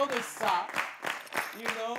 question de ça. You know?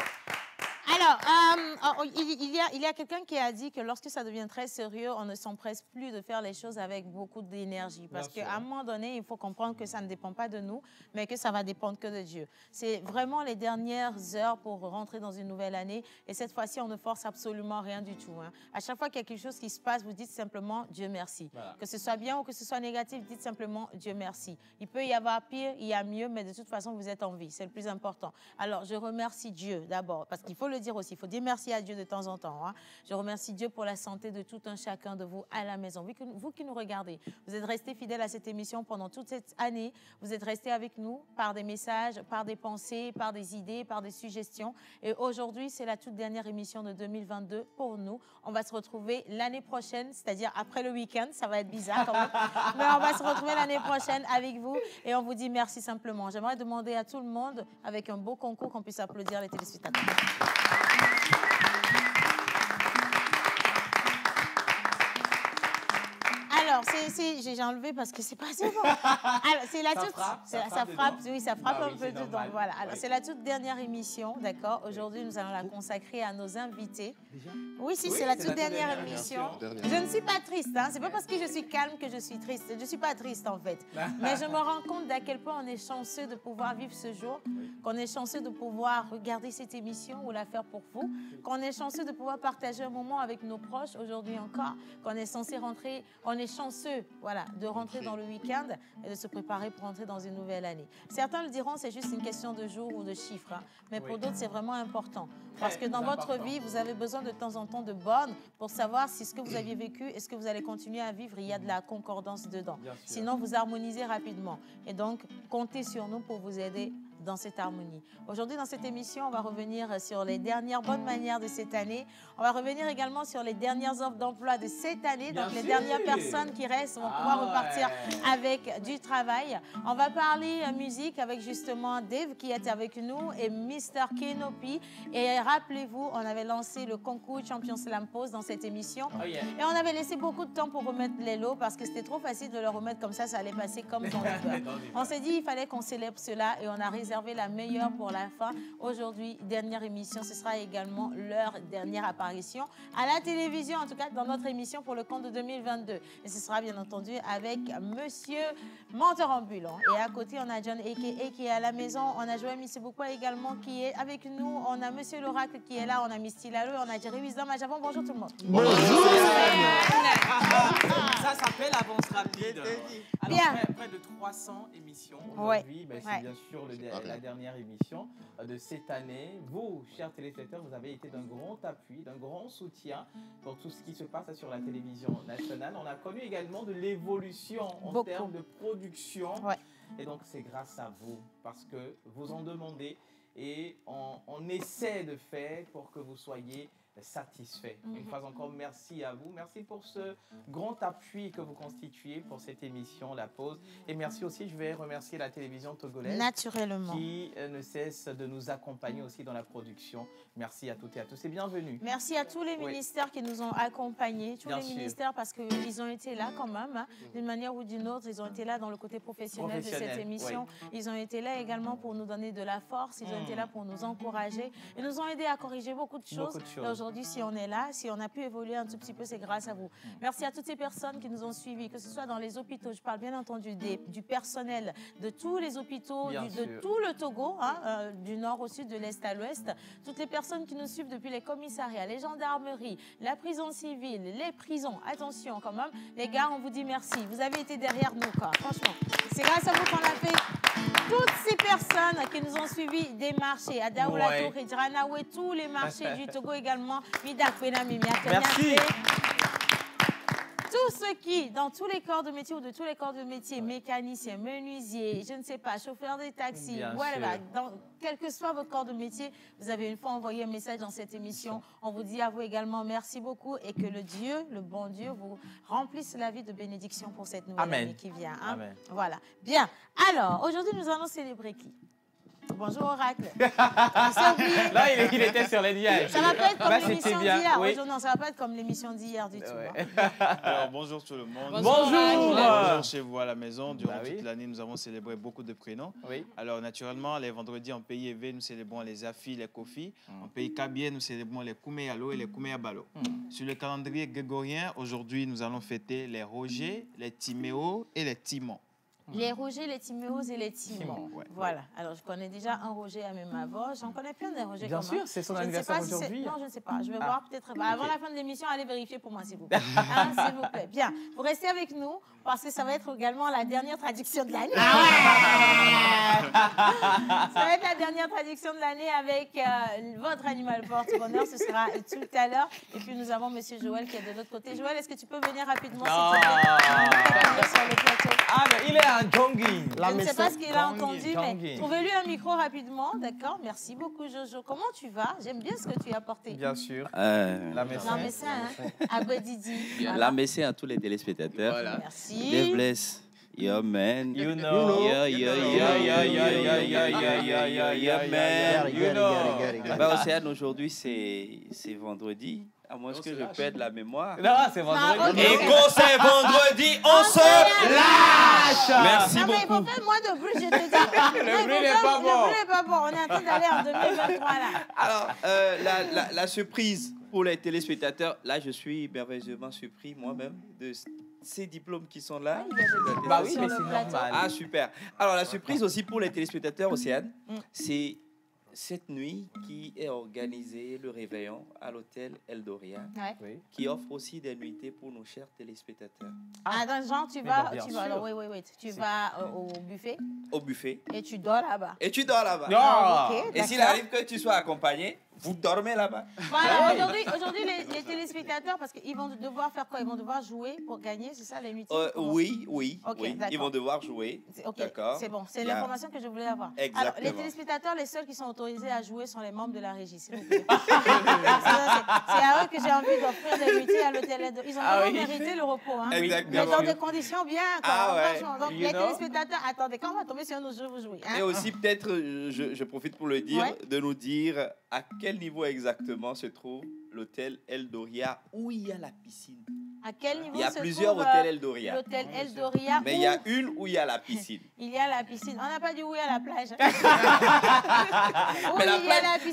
Alors, il y a quelqu'un qui a dit que lorsque ça devient très sérieux, on ne s'empresse plus de faire les choses avec beaucoup d'énergie. Parce qu'à un moment donné, il faut comprendre que ça ne dépend pas de nous, mais que ça va dépendre que de Dieu. C'est vraiment les dernières heures pour rentrer dans une nouvelle année. Et cette fois-ci, on ne force absolument rien du tout. Hein. À chaque fois qu'il y a quelque chose qui se passe, vous dites simplement Dieu merci. Voilà. Que ce soit bien ou que ce soit négatif, dites simplement Dieu merci. Il peut y avoir pire, il y a mieux, mais de toute façon, vous êtes en vie. C'est le plus important. Alors, je remercie Dieu d'abord, parce qu'il faut le dire aussi. Il faut dire merci à Dieu de temps en temps. Hein. Je remercie Dieu pour la santé de tout un chacun de vous à la maison. Vous qui nous regardez, vous êtes restés fidèles à cette émission pendant toute cette année. Vous êtes restés avec nous par des messages, par des pensées, par des idées, par des suggestions. Et aujourd'hui, c'est la toute dernière émission de 2022 pour nous. On va se retrouver l'année prochaine, c'est-à-dire après le week-end. Ça va être bizarre quand même. Mais on va se retrouver l'année prochaine avec vous. Et on vous dit merci simplement. J'aimerais demander à tout le monde, avec un beau concours, qu'on puisse applaudir les téléspectateurs. Alors, j'ai enlevé parce que c'est pas assez bon. Alors, c'est la ça frappe, oui, ça frappe un peu dedans. Voilà. Alors, c'est la toute dernière émission, d'accord. Aujourd'hui, nous allons la consacrer à nos invités. Oui, c'est la toute dernière émission. Je ne suis pas triste, hein. C'est pas parce que je suis calme que je suis triste. Je ne suis pas triste, en fait. Mais je me rends compte d'à quel point on est chanceux de pouvoir vivre ce jour, qu'on est chanceux de pouvoir regarder cette émission ou la faire pour vous, qu'on est chanceux de pouvoir partager un moment avec nos proches aujourd'hui encore, qu'on est censé rentrer, on est chanceux, voilà, de rentrer dans le week-end et de se préparer pour entrer dans une nouvelle année. Certains le diront, c'est juste une question de jours ou de chiffres, hein, mais pour d'autres, c'est vraiment important. Parce que dans votre vie, vous avez besoin de temps en temps de bornes pour savoir si ce que vous aviez vécu et ce que vous allez continuer à vivre, il y a de la concordance dedans. Sinon, vous harmonisez rapidement. Et donc, comptez sur nous pour vous aider dans cette harmonie. Aujourd'hui, dans cette émission, on va revenir sur les dernières bonnes manières de cette année. On va revenir également sur les dernières offres d'emploi de cette année. Donc, les dernières personnes qui restent vont pouvoir repartir avec du travail. On va parler musique avec justement Dave qui est avec nous et Mr. Kenopi. Et rappelez-vous, on avait lancé le concours Champion Slam Pose dans cette émission. Et on avait laissé beaucoup de temps pour remettre les lots parce que c'était trop facile de le remettre comme ça allait passer comme dans le beurre. On s'est dit il fallait qu'on célèbre cela et on a réservé la meilleure pour la fin. Aujourd'hui, dernière émission, ce sera également leur dernière apparition à la télévision, en tout cas dans notre émission pour le compte de 2022. Et ce sera bien entendu avec Monsieur Menteur Ambulant. Et à côté, on a John A.K.A. qui est à la maison. On a Joël Misseboukoua également qui est avec nous. On a Monsieur l'Oracle qui est là. On a Misty Lalo. On a Jerry Wisdom à Javon. Bonjour tout le monde. Bonjour. Ça s'appelle Avance Rapide. Alors, près de 300 émissions aujourd'hui. C'est bien sûr la dernière émission de cette année. Vous, chers téléspectateurs, vous avez été d'un grand appui, d'un grand soutien pour tout ce qui se passe sur la télévision nationale. On a connu également de l'évolution en termes de production. Et donc, c'est grâce à vous, parce que vous en demandez et on essaie de faire pour que vous soyez satisfait. Une fois encore, merci à vous. Merci pour ce grand appui que vous constituez pour cette émission, La Pause. Et merci aussi, je vais remercier la télévision togolaise. Naturellement. Qui ne cesse de nous accompagner aussi dans la production. Merci à toutes et à tous et bienvenue. Merci à tous les ministères qui nous ont accompagnés, tous les ministères parce qu'ils ont été là quand même, hein, d'une manière ou d'une autre. Ils ont été là dans le côté professionnel de cette émission. Ils ont été là également pour nous donner de la force. Ils ont été là pour nous encourager. Ils nous ont aidés à corriger beaucoup de choses. Aujourd'hui, si on est là, si on a pu évoluer un tout petit peu, c'est grâce à vous. Merci à toutes ces personnes qui nous ont suivis, que ce soit dans les hôpitaux. Je parle bien entendu du personnel de tous les hôpitaux, de tout le Togo, hein, du nord au sud, de l'est à l'ouest. Toutes les personnes qui nous suivent depuis les commissariats, les gendarmeries, la prison civile, les prisons. Attention quand même, les gars, on vous dit merci. Vous avez été derrière nous, quoi. Franchement. C'est grâce à vous qu'on a fait toutes ces personnes qui nous ont suivis des marchés, à Daoulato, Redranaoué, tous les marchés du Togo également. Merci. Tous ceux qui, dans tous les corps de métier ou de tous les corps de métier, mécaniciens, menuisiers, je ne sais pas, chauffeurs de taxi, voilà, quel que soit votre corps de métier, vous avez une fois envoyé un message dans cette émission. On vous dit à vous également merci beaucoup et que le Dieu, le bon Dieu, vous remplisse la vie de bénédiction pour cette nouvelle année qui vient. Hein? Amen. Voilà. Bien. Alors, aujourd'hui, nous allons célébrer qui? Bonjour Oracle. Là, il était sur les nuages. Ça va pas être comme l'émission d'hier. Oui. Non, ça va pas être comme l'émission d'hier du tout. Ouais. Alors, bonjour tout le monde. Bonjour chez vous à la maison. Durant toute l'année, nous avons célébré beaucoup de prénoms. Oui. Alors, naturellement, les vendredis en pays élevé, nous célébrons les Afi, les Kofi. En pays Kabie, nous célébrons les Koumeyalo et les Koumeyabalo. Sur le calendrier grégorien, aujourd'hui, nous allons fêter les Roger, les Timéo et les Timons. Les Roger, les Timéos et les Timons. Ouais. Voilà. Alors, je connais déjà un Roger à Memavo. J'en connais plein des Roger. Bien sûr, c'est son anniversaire aujourd'hui. Non, je ne sais pas. Je vais voir peut-être. Avant la fin de l'émission, allez vérifier pour moi, s'il vous plaît. S'il vous plaît. Bien. Vous restez avec nous parce que ça va être également la dernière traduction de l'année. Ça va être la dernière traduction de l'année avec votre animal porte-bonheur. Ce sera tout à l'heure. Et puis, nous avons M. Joël qui est de l'autre côté. Joël, est-ce que tu peux venir rapidement, s'il te plaît, sur le plateau? Ah, mais il est en Tongi. Je ne sais pas ce qu'il a entendu, mais trouvez-lui un micro rapidement, d'accord? Merci beaucoup, Jojo. Comment tu vas? J'aime bien ce que tu as porté. Bien sûr. La Messin, Abedidi. La Messin à tous les téléspectateurs. Voilà. Merci. God bless. Yo, man. You know. Bah, Océane, aujourd'hui, c'est vendredi. À moins que je perde la mémoire. Non, c'est vendredi. Et quand c'est vendredi, on se lâche. Merci beaucoup. beaucoup. Non, mais il faut faire moins de bruit, je te dis. Le bruit n'est pas bon. Le bruit n'est pas bon. On est en train d'aller en 2023, là. Alors, la surprise pour les téléspectateurs, là, je suis merveilleusement surpris moi-même de ces diplômes qui sont là. Bah oui, mais c'est normal. Ah, super. Alors, la surprise aussi pour les téléspectateurs, Océane, c'est cette nuit qui est organisée, le réveillon, à l'hôtel Eldoria, qui offre aussi des nuitées pour nos chers téléspectateurs. Ah, donc, genre, tu vas au buffet. Au buffet. Et tu dors là-bas. Et s'il arrive que tu sois accompagné, vous dormez là-bas. Voilà, aujourd'hui, les téléspectateurs, parce qu'ils vont devoir faire quoi? Ils vont devoir jouer pour gagner, c'est ça, les nuitées? Oui. Okay, ils vont devoir jouer. D'accord. C'est bon, c'est l'information que je voulais avoir. Exactement. Alors, les téléspectateurs, les seuls qui sont autorisés à jouer sont les membres de la régie, s'il vous plaît. C'est à eux que j'ai envie d'offrir des nuitées à l'hôtel Edo. Ils ont vraiment mérité le repos. Hein. Exactement. Mais dans des conditions bien. Franchement. Donc, les téléspectateurs, attendez, quand on va tomber sur nos jeux, vous jouez. Hein? Et aussi, peut-être, je profite pour le dire, de nous dire à quel niveau exactement se trouve l'hôtel Eldoria où il y a la piscine. À quel niveau il y a plusieurs hôtels Eldoria. L'hôtel Eldoria. Mais il y a une où il y a la piscine. Il y a la piscine. On n'a pas dit où il y a la plage. Mais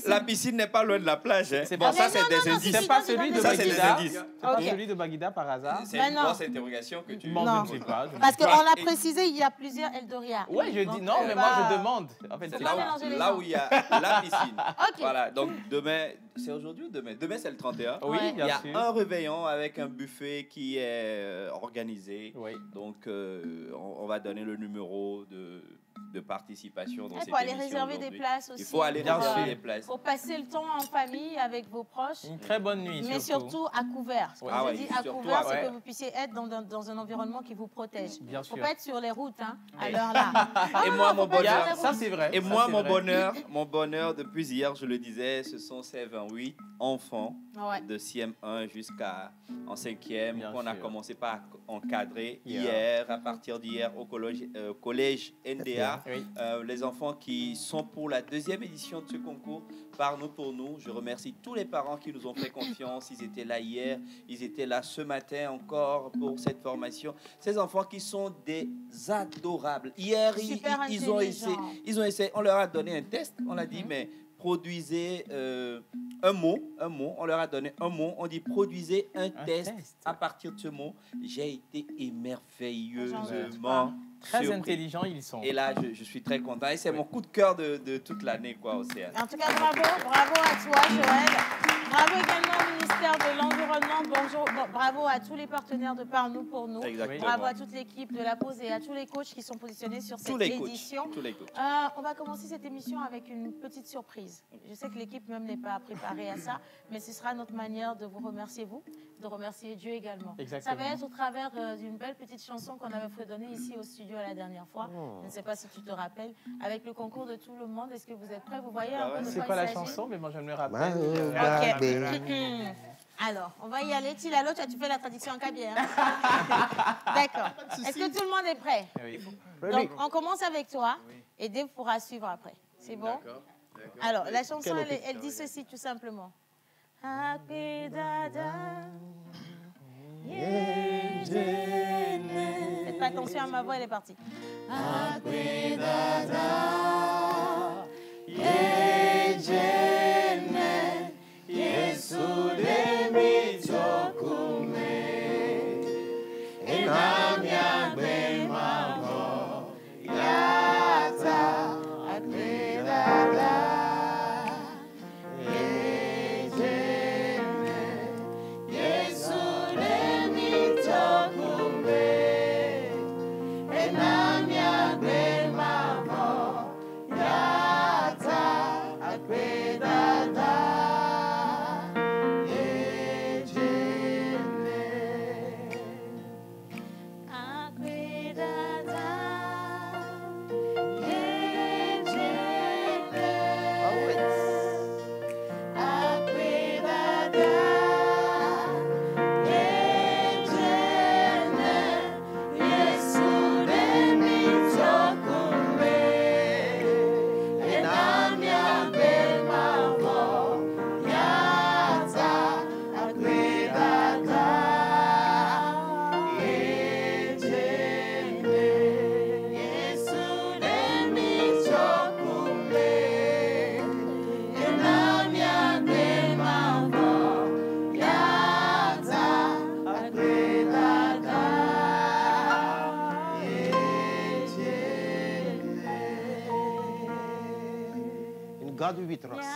la piscine n'est pas loin de la plage. Hein. C'est bon, ça c'est des indices. C'est pas celui de Baguida. C'est pas celui de Baguida par hasard. C'est une grosse interrogation que tu... Non, je ne sais pas. Parce qu'on l'a précisé, il y a plusieurs Eldoria. Oui, je dis non, mais moi je demande. En fait, c'est là où il y a la piscine. Voilà, donc demain, c'est aujourd'hui ou demain? Demain, c'est le 31. Oui, bien sûr. Il y a un réveillon avec un buffet qui est organisé. Oui. Donc, on va donner le numéro de participation dans cette émission. Il faut aller réserver des places aussi. Il faut aller réserver des places. Pour passer le temps en famille avec vos proches. Une très bonne nuit. Mais surtout à couvert. Ce que je dis à couvert, c'est que vous puissiez être dans un environnement qui vous protège. Il ne faut pas être sur les routes à l'heure-là. Et moi, mon bonheur, ça c'est vrai. Et moi, mon bonheur, depuis hier, je le disais, ce sont ces 28 enfants de CM1 jusqu'en 5e qu'on a commencé par encadrer hier, à partir d'hier au collège NDA. Les enfants qui sont pour la 2e édition de ce concours, par nous pour nous. Je remercie tous les parents qui nous ont fait confiance. Ils étaient là hier, ils étaient là ce matin encore pour cette formation. Ces enfants qui sont des adorables. Hier, ils ont essayé, on leur a donné un test, on a dit, mais produisez un mot, on leur a donné un mot, on dit produisez un test. À partir de ce mot, j'ai été émerveilleusement très surpris. intelligents ils sont. Et là, je suis très content. Et c'est mon coup de cœur de toute l'année, quoi, Océane. En tout cas, bravo à toi, Joël. Bravo également au ministère de l'Environnement. Bravo à tous les partenaires de Par nous pour nous. Exactement. Bravo à toute l'équipe de la pause et à tous les coachs qui sont positionnés sur cette édition. Tous les coachs. On va commencer cette émission avec une petite surprise. Je sais que l'équipe même n'est pas préparée à ça, mais ce sera notre manière de vous remercier, de remercier Dieu également. Exactement. Ça va être au travers d'une belle petite chanson qu'on avait fredonnée ici au studio la dernière fois. Je ne sais pas si tu te rappelles. Avec le concours de tout le monde, est-ce que vous êtes prêts? Vous voyez un peu de c'est quoi quoi la il s'agit? chanson? Mais moi je me rappelle. Alors, on va y aller. Tilalo, tu fais la traduction en kabyle. D'accord. Est-ce que tout le monde est prêt? Oui. Donc, on commence avec toi et Dave pourra suivre après. C'est bon? Alors, la chanson, elle dit ceci tout simplement. Faites pas attention à ma voix, elle est partie. God we trust.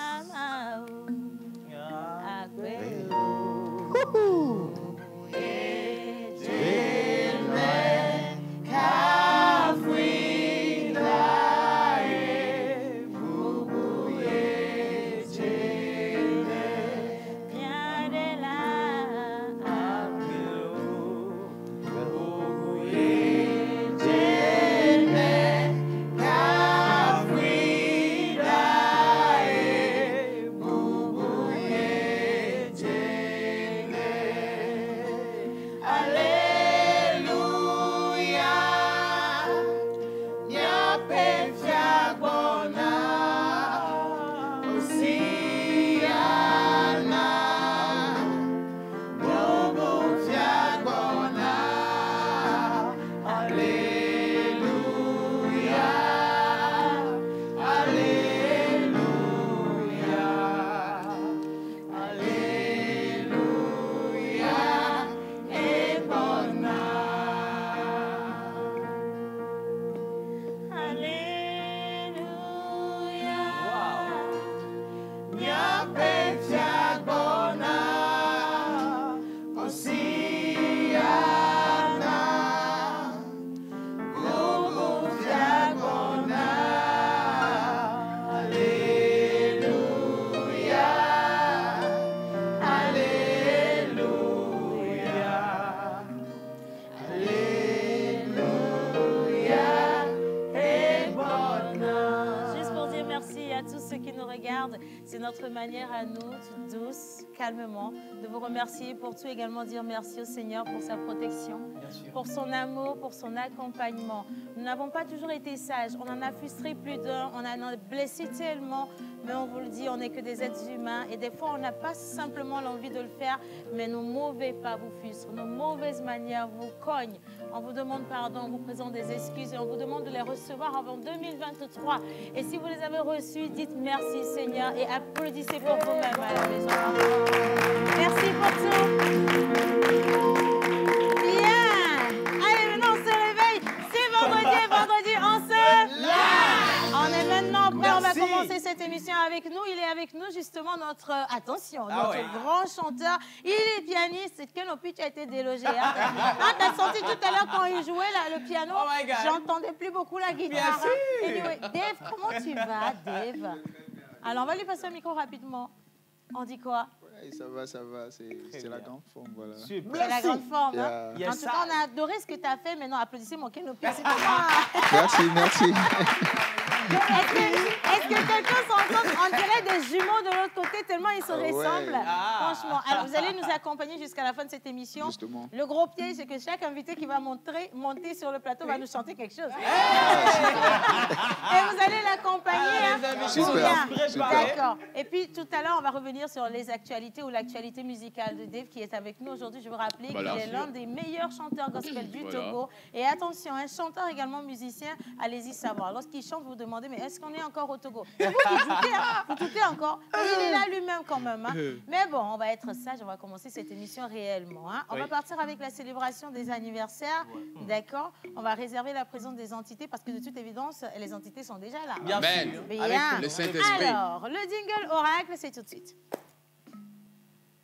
C'est notre manière à nous, toute douce, calmement, de vous remercier, pour tout également dire merci au Seigneur pour sa protection, pour son amour, pour son accompagnement. Nous n'avons pas toujours été sages, on en a frustré plus d'un, on en a blessé tellement, mais on vous le dit, on n'est que des êtres humains et des fois on n'a pas simplement l'envie de le faire, mais nos mauvais pas vous frustrent, nos mauvaises manières vous cognent. On vous demande pardon, on vous présente des excuses et on vous demande de les recevoir avant 2023. Et si vous les avez reçus, dites merci Seigneur et applaudissez pour vous-même à la maison. Merci pour tout. Bien. Allez, maintenant on se réveille. C'est vendredi, on se lâche. On est maintenant prêt, on va commencer cette émission avec nous. Il est avec nous justement notre grand chanteur. Il est pianiste. Kenopi, tu as été délogé. Hein? T'as senti tout à l'heure quand il jouait là, le piano, j'entendais plus beaucoup la guitare. Anyway, Dave, comment tu vas, Dave? Alors, on va lui passer un micro rapidement. On dit quoi? Ouais, ça va. C'est la grande forme, voilà. C'est la grande forme. Hein? En tout cas, on a adoré ce que tu as fait. Maintenant, applaudissez mon Kenopia. C'est pour moi. Merci. Est-ce que quelqu'un s'entend? On dirait des jumeaux de l'autre côté, tellement ils se ressemblent. Franchement. Alors, vous allez nous accompagner jusqu'à la fin de cette émission. Justement. Le gros piège, c'est que chaque invité qui va monter sur le plateau va nous chanter quelque chose. Et vous allez l'accompagner. Super. D'accord. Et puis, tout à l'heure, on va revenir sur les actualités ou l'actualité musicale de Dave qui est avec nous aujourd'hui. Je vous rappelle qu'il est l'un des meilleurs chanteurs gospel du Togo. Et attention, un chanteur également musicien, allez-y savoir. Lorsqu'il chante, vous demandez, mais est-ce qu'on est encore au Togo? Et vous doutez, hein? Vous doutez encore? Il est là lui-même quand même. Hein? Mais bon, on va être sage, on va commencer cette émission réellement. Hein? On va partir avec la célébration des anniversaires. D'accord? On va réserver la présence des entités parce que de toute évidence, les entités sont déjà là. Bien sûr. Bien. Le Saint-Esprit. Alors, le jingle oracle, c'est tout de suite.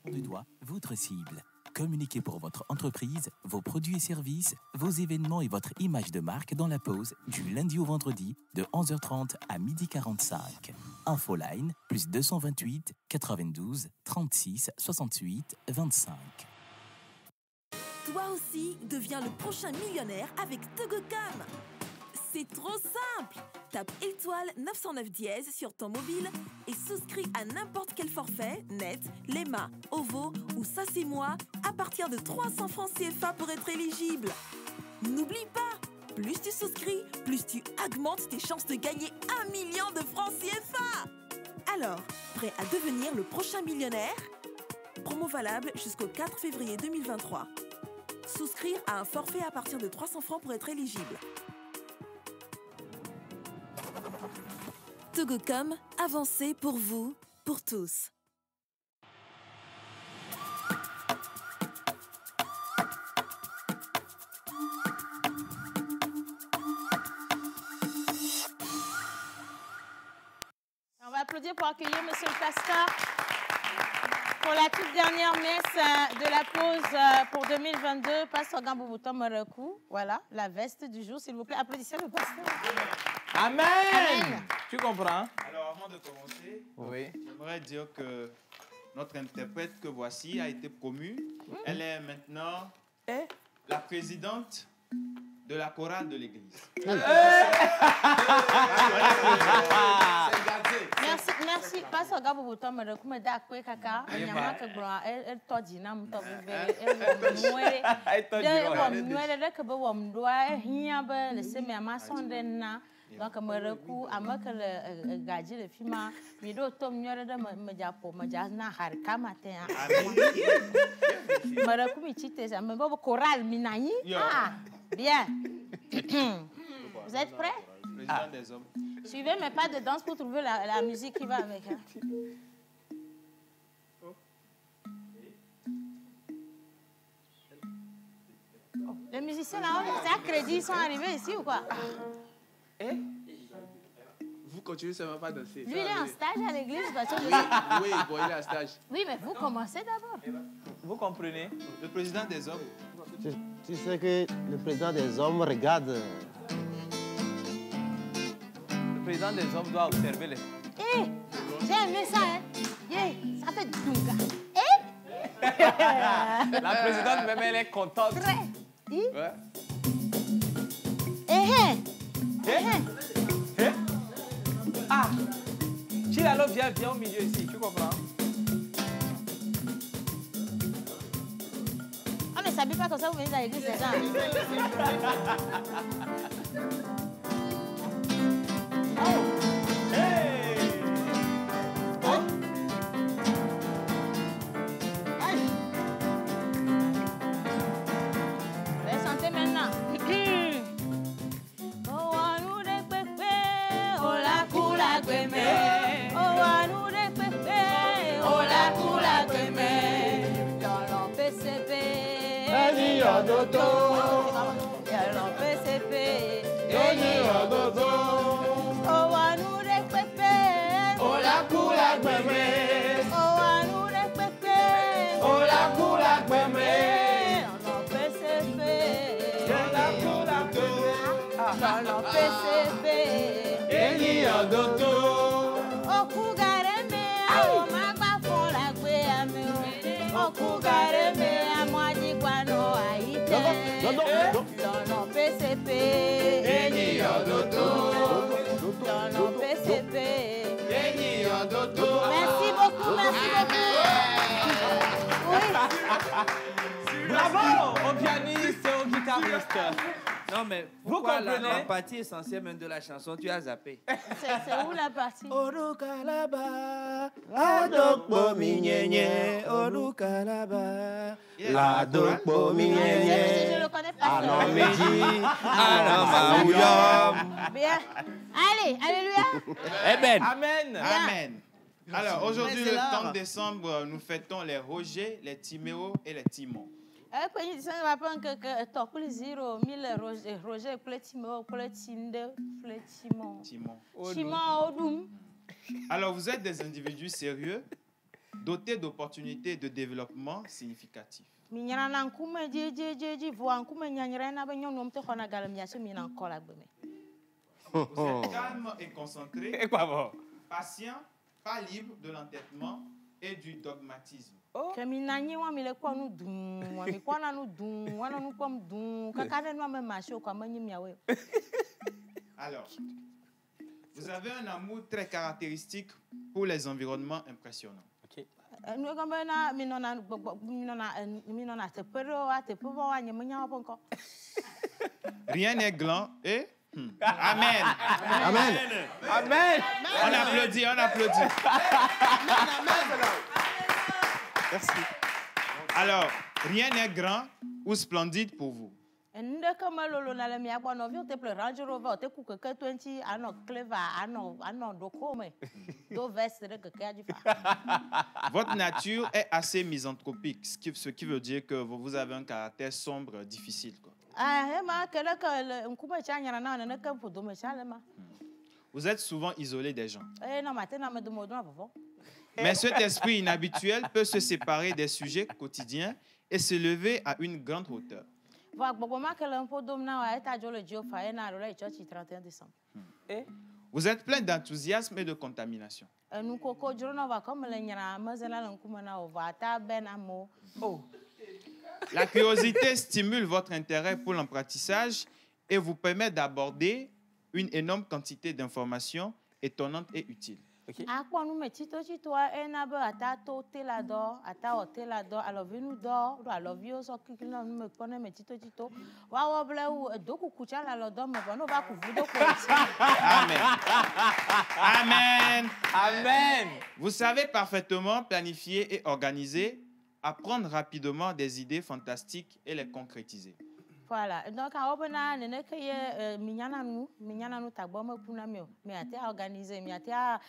Du doigt, votre cible. Communiquez pour votre entreprise, vos produits et services, vos événements et votre image de marque dans la pause du lundi au vendredi de 11h30 à 12h45. Infoline +228 92 36 68 25. Toi aussi, deviens le prochain millionnaire avec Togocom. C'est trop simple. Tape étoile 909 dièse sur ton mobile et souscris à n'importe quel forfait, net, Lema, OVO ou Ça c'est moi à partir de 300 francs CFA pour être éligible. N'oublie pas, plus tu souscris, plus tu augmentes tes chances de gagner 1 million de francs CFA. Alors, prêt à devenir le prochain millionnaire? Promo valable jusqu'au 4 février 2023. Souscrire à un forfait à partir de 300 francs pour être éligible. Togocom, avancez pour vous, pour tous. On va applaudir pour accueillir Monsieur le Pasteur pour la toute dernière messe de la pause pour 2022. Pasteur Gamboubouton Morekou, voilà, la veste du jour, s'il vous plaît. Applaudissez le pasteur. Amen. Amen. Tu comprends? Alors, avant de commencer, j'aimerais dire que notre interprète que voici a été promue. Elle est maintenant la présidente de la chorale de l'église. Merci. Pasteur Gamboubouton Morekou me da kwe kaka. Nyama ke bra el todi na mto bebe el muere. De ke be wom doa hia be le se me ma sonde na. Donc Morekou amake le gaji le fima mi do tom nyore de me japo me jazna har kamatin. Morekou mi chite ça me bo chorale minayi. Ah, bien. Vous êtes prêts? Président des hommes. Suivez mes pas de danse pour trouver la musique qui va avec. Hein. Oh, les musiciens là-haut, c'est à crédit, ils sont arrivés ici ou quoi? Vous continuez seulement pas à danser. Lui, il est en stage à l'église. Oui, bon, il est en stage. Oui, mais vous commencez d'abord. Vous comprenez? Le président des hommes. Tu sais que le président des hommes regarde. Le président des hommes doit observer les... J'ai aimé ça, hein? Ça fait dunga. La présidente, même, elle est contente. Très. Ouais. Ah! Chilalo, viens au milieu ici, tu comprends? Ah, mais ça ne pas comme ça, vous venez à l'église, c'est ça. kugareme amwaji kwano aite. Dono PCP. Eni yodoto. Dono PCP. Eni yodoto. Merci beaucoup, merci beaucoup. Oui. Bravo au pianiste et au guitariste. Non, mais pourquoi la partie essentielle même de la chanson, tu as zappé? C'est où la partie? Orukalaba, adokbo minyenye, orukalaba, adokbo minyenye. Je le connais pas. Anomedi, anamaouyam. Bien. Allez, alléluia. Amen. Amen. Amen. Alors, aujourd'hui, le 30 décembre, nous fêtons les Roger, les Timéo et les Timon. Quand il dit ça, on va prendre que top le 0, 1000 Roger, Timon, Timon. Alors, vous êtes des individus sérieux, dotés d'opportunités de développement significatives. Vous êtes calme et concentré, patient, pas libre de l'entêtement et du dogmatisme. Alors, vous avez un amour très caractéristique pour les environnements impressionnants. Rien n'est gland et... Amen. Amen. Amen. On applaudit, on applaudit. Merci. Alors, rien n'est grand ou splendide pour vous. Votre nature est assez misanthropique, ce qui veut dire que vous avez un caractère sombre, difficile, quoi. Vous êtes souvent isolé des gens. Mais cet esprit inhabituel peut se séparer des sujets quotidiens et se lever à une grande hauteur. Vous êtes plein d'enthousiasme et de contamination. La curiosité stimule votre intérêt pour l'apprentissage et vous permet d'aborder une énorme quantité d'informations étonnantes et utiles. Okay. Amen. Amen. Amen. Vous savez parfaitement planifier et organiser, apprendre rapidement des idées fantastiques et les concrétiser. Voilà. Donc, à Obana, ne ne que mignana nous t'abonne pour nous, mais à organiser, mais à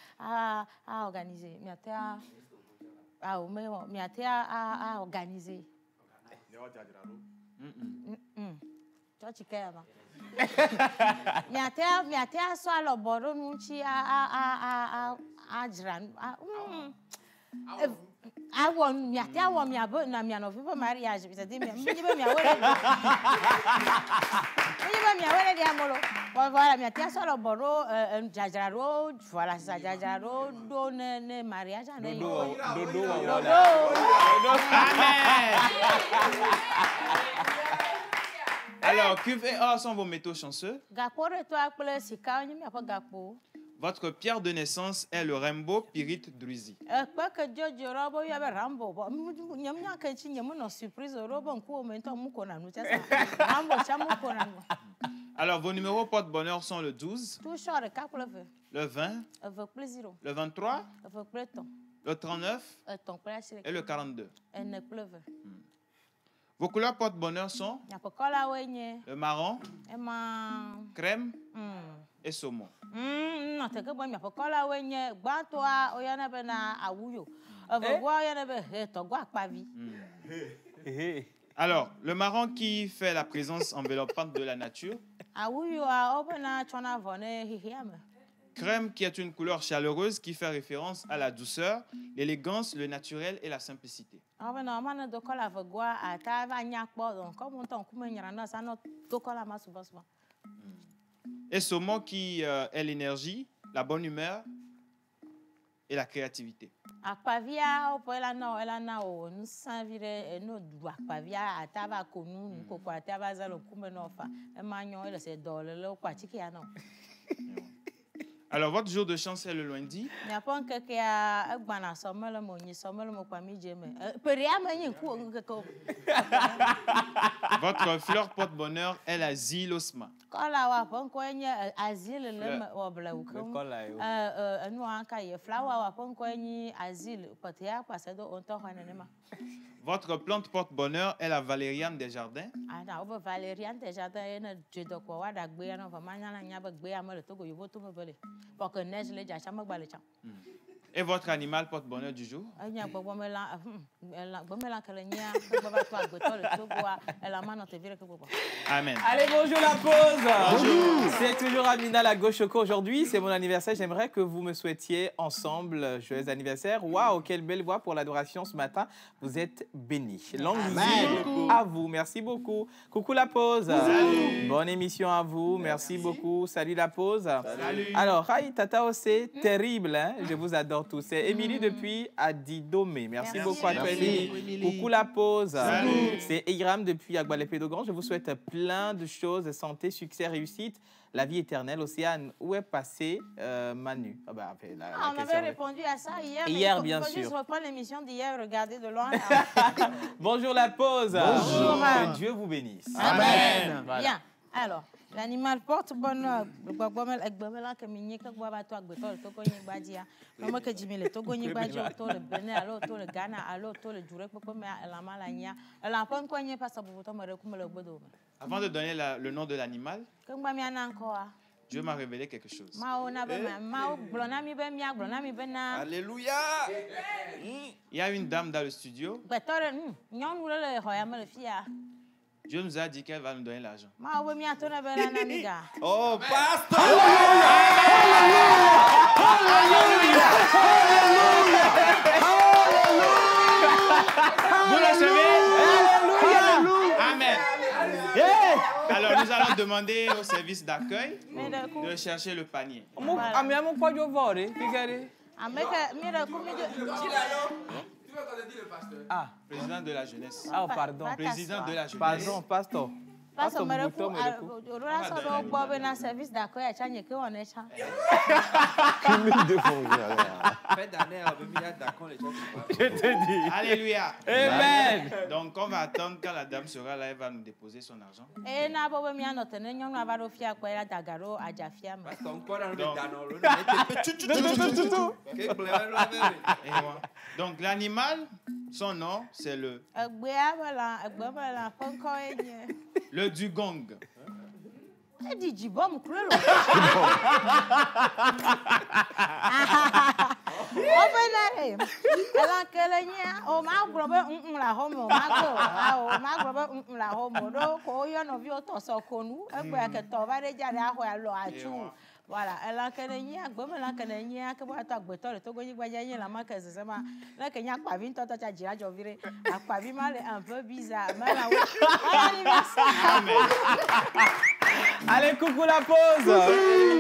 organiser, mais à organiser. Toi, tu sais, mais à soit le bord, nous chi à Jran. Awon miate awon miabo na miano vivo mariage c'est-à-dire mibe miawele di amolo voilà miate so lo boro jajaro voilà ça jajaro do ne mariage na dodo. Amen. Alors, cuve et or sont vos métaux chanceux. Gapore to akple sika onyi mi apo gapo. Votre pierre de naissance est le Rambo Pyrite Druzy. Alors, vos numéros porte-bonheur sont le 12, le 20, le 23, le 39 et le 42. Vos couleurs porte-bonheur sont le marron, crème et saumon. Alors, le marron qui fait la présence enveloppante de la nature. Crème qui est une couleur chaleureuse qui fait référence à la douceur, l'élégance, le naturel et la simplicité. Et saumon qui est l'énergie, la bonne humeur et la créativité. Akpavia, ela na o nsavire no du akpavia atava konu ko kwa atava za lo kume no fa e manyo ele se dole lo kwa chiki ya no. Alors, votre jour de chance est le lundi. Votre fleur porte-bonheur est la zylosma. Votre plante porte-bonheur est la valériane des jardins. Et votre animal porte-bonheur du jour? Amen. Allez, bonjour la pause. C'est toujours Amina la gauche choco aujourd'hui. C'est mon anniversaire. J'aimerais que vous me souhaitiez ensemble joyeux anniversaire. Waouh, quelle belle voix pour l'adoration ce matin. Vous êtes bénis. Longue vie à vous. Merci beaucoup. Coucou la pause. Salut. Bonne émission à vous. Merci beaucoup. Salut la pause. Salut. Alors, Rai Tata, c'est terrible. Hein? Je vous adore tous. C'est Émilie depuis Adidomé. Merci beaucoup à toi, Émilie. Coucou la pause. C'est Eiram depuis Agbalépé-Dogon. Je vous souhaite plein de choses, de santé, succès, réussite, la vie éternelle. Océane, où est passé Manu? On avait répondu à ça hier. Hier, bien sûr. Il faut juste reprendre l'émission d'hier, regarder de loin. Bonjour la pause. Bonjour. Que Dieu vous bénisse. Amen. Voilà. Bien. Alors, l'animal porte bonheur. Avant de donner le nom de l'animal, Dieu m'a révélé quelque chose. Alléluia. Il y a une dame dans le studio. Dieu nous a dit qu'elle va nous donner l'argent. Oh, pasteur! Vous le savez? Amen. Alors, nous allons demander au service d'accueil de chercher le panier. Ah, président de la jeunesse. Ah, pardon. Président de la jeunesse. Pardon, pasteur. Pastor service d'accueil à Tchanye que on est Je te dis. Alléluia. Amen. Donc, on va attendre quand la dame sera là, elle va nous déposer son argent. Donc, l'animal, son nom, c'est le dugong. Voilà, un peu bizarre. Allez, coucou la pause.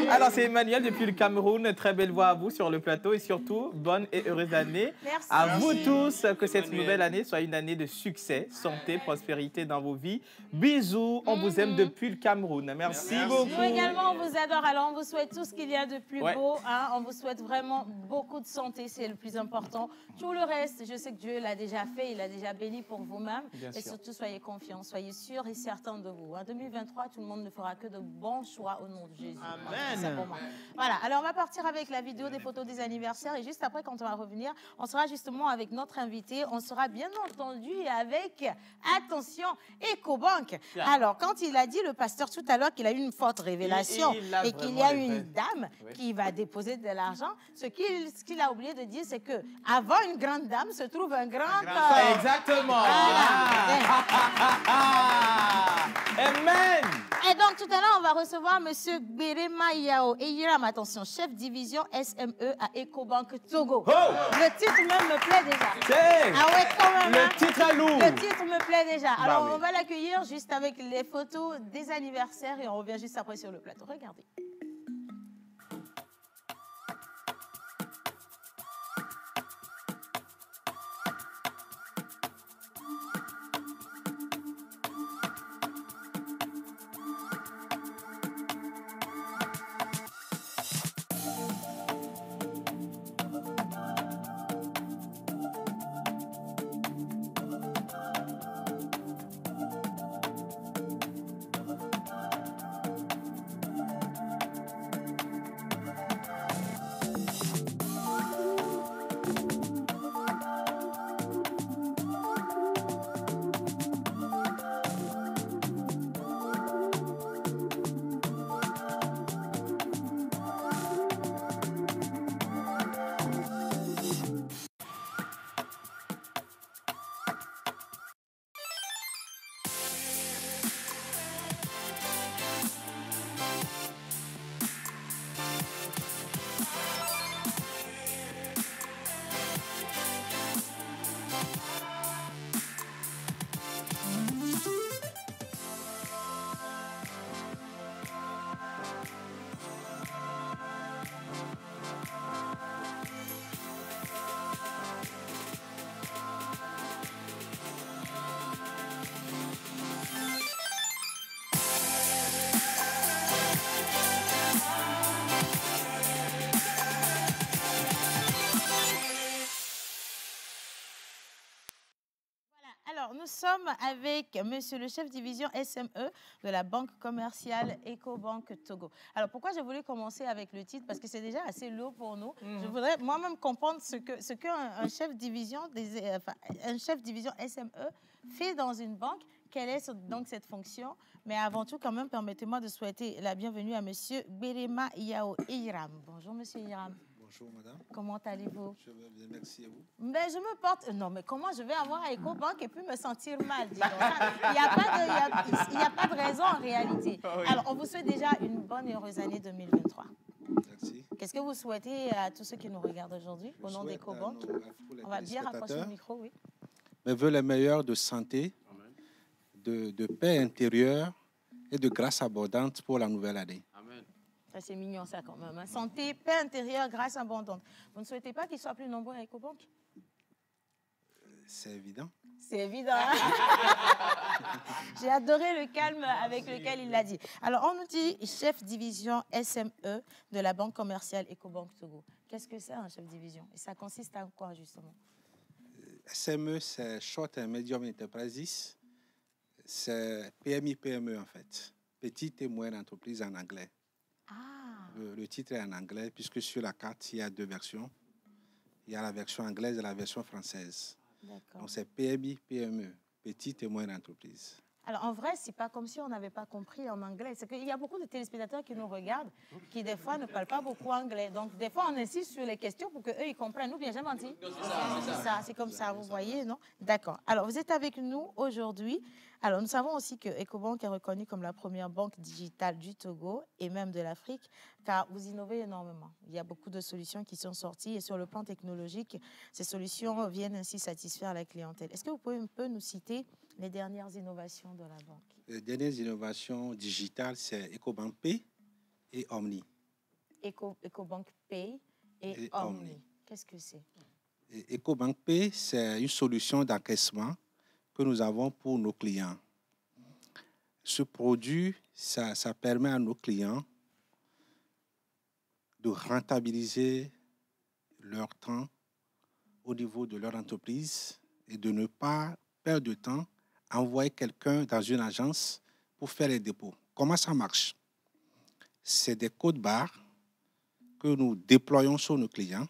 Alors, c'est Emmanuel depuis le Cameroun. Très belle voix à vous sur le plateau et surtout, bonne et heureuse année. Merci. À vous tous, que cette nouvelle année soit une année de succès, santé, prospérité dans vos vies. Bisous, on vous aime depuis le Cameroun. Merci beaucoup. Nous également, on vous adore. Alors, on vous souhaite tout ce qu'il y a de plus beau. Hein. On vous souhaite vraiment beaucoup de santé, c'est le plus important. Tout le reste, je sais que Dieu l'a déjà fait, il l'a déjà béni pour vous-même. Et surtout, soyez confiants, soyez sûrs et certains de vous. En 2023, tout le monde ne fera que de bons choix au nom de Jésus. Amen. Voilà, alors on va partir avec la vidéo des photos des anniversaires et juste après, quand on va revenir, on sera justement avec notre invité. On sera bien entendu avec, attention, Ecobank. Alors, quand il a dit, le pasteur, tout à l'heure, qu'il a eu une forte révélation et qu'il y a une dame qui va déposer de l'argent, ce qu'il a oublié de dire, c'est que avant une grande dame se trouve un grand homme. Exactement. Amen. Et donc, tout à l'heure, on va recevoir M. Berema Yao et Hiram, attention, chef division SME à Ecobank Togo. Oh. Le titre même me plaît déjà. Ah ouais, quand même. Le titre est lourd. Le titre me plaît déjà. Alors, on va l'accueillir juste avec les photos des anniversaires et on revient juste après sur le plateau. Regardez. sommes avec monsieur le chef division SME de la banque commerciale Ecobank Togo. Alors, pourquoi j'ai voulu commencer avec le titre? Parce que c'est déjà assez lourd pour nous. Je voudrais moi-même comprendre ce qu'un chef division SME fait dans une banque. Quelle est donc cette fonction? Mais avant tout, quand même, permettez-moi de souhaiter la bienvenue à monsieur Berema Yao Iram. Bonjour, monsieur Iram. Bonjour, madame. Comment allez-vous? Je vais bien, merci à vous. Mais je me porte... Non, mais comment je vais avoir Ecobank et puis me sentir mal? Il n'y a pas de raison en réalité. Oui. Alors, on vous souhaite déjà une bonne et heureuse année 2023. Merci. Qu'est-ce que vous souhaitez à tous ceux qui nous regardent aujourd'hui au nom d'Ecobank? On va bien rapprocher le micro, oui. Mes vœux les meilleurs de santé, de paix intérieure et de grâce abondante pour la nouvelle année. Amen. C'est mignon ça quand même. Hein? Santé, paix intérieure, grâce abondante. Vous ne souhaitez pas qu'ils soient plus nombreux à Ecobank? C'est évident. C'est évident. Hein? J'ai adoré le calme avec lequel il l'a dit. Alors, on nous dit chef division SME de la banque commerciale Ecobank Togo. Qu'est-ce que c'est un chef division? Et ça consiste à quoi justement? SME, c'est Short and Medium Enterprises. C'est PMI-PME en fait. Petite et moyenne entreprise en anglais. Ah. Le titre est en anglais puisque sur la carte, il y a deux versions. Il y a la version anglaise et la version française. Donc c'est PMI-PME, petite et moyenne entreprise. Alors en vrai, c'est pas comme si on n'avait pas compris en anglais. C'est qu'il y a beaucoup de téléspectateurs qui nous regardent, qui des fois ne parlent pas beaucoup anglais. Donc des fois, on insiste sur les questions pour qu'eux, ils comprennent. Nous, bien, j'ai menti. C'est comme ça, vous voyez, non? D'accord. Alors vous êtes avec nous aujourd'hui. Alors, nous savons aussi que Ecobank est reconnue comme la première banque digitale du Togo et même de l'Afrique, car vous innovez énormément. Il y a beaucoup de solutions qui sont sorties et sur le plan technologique, ces solutions viennent ainsi satisfaire la clientèle. Est-ce que vous pouvez un peu nous citer les dernières innovations de la banque? Les dernières innovations digitales, c'est Ecobank Pay et Omni. Ecobank Pay et Omni. Qu'est-ce que c'est? Ecobank Pay, c'est une solution d'encaissement que nous avons pour nos clients. Ce produit, ça permet à nos clients de rentabiliser leur temps au niveau de leur entreprise et de ne pas perdre de temps à envoyer quelqu'un dans une agence pour faire les dépôts. Comment ça marche? C'est des codes barres que nous déployons sur nos clients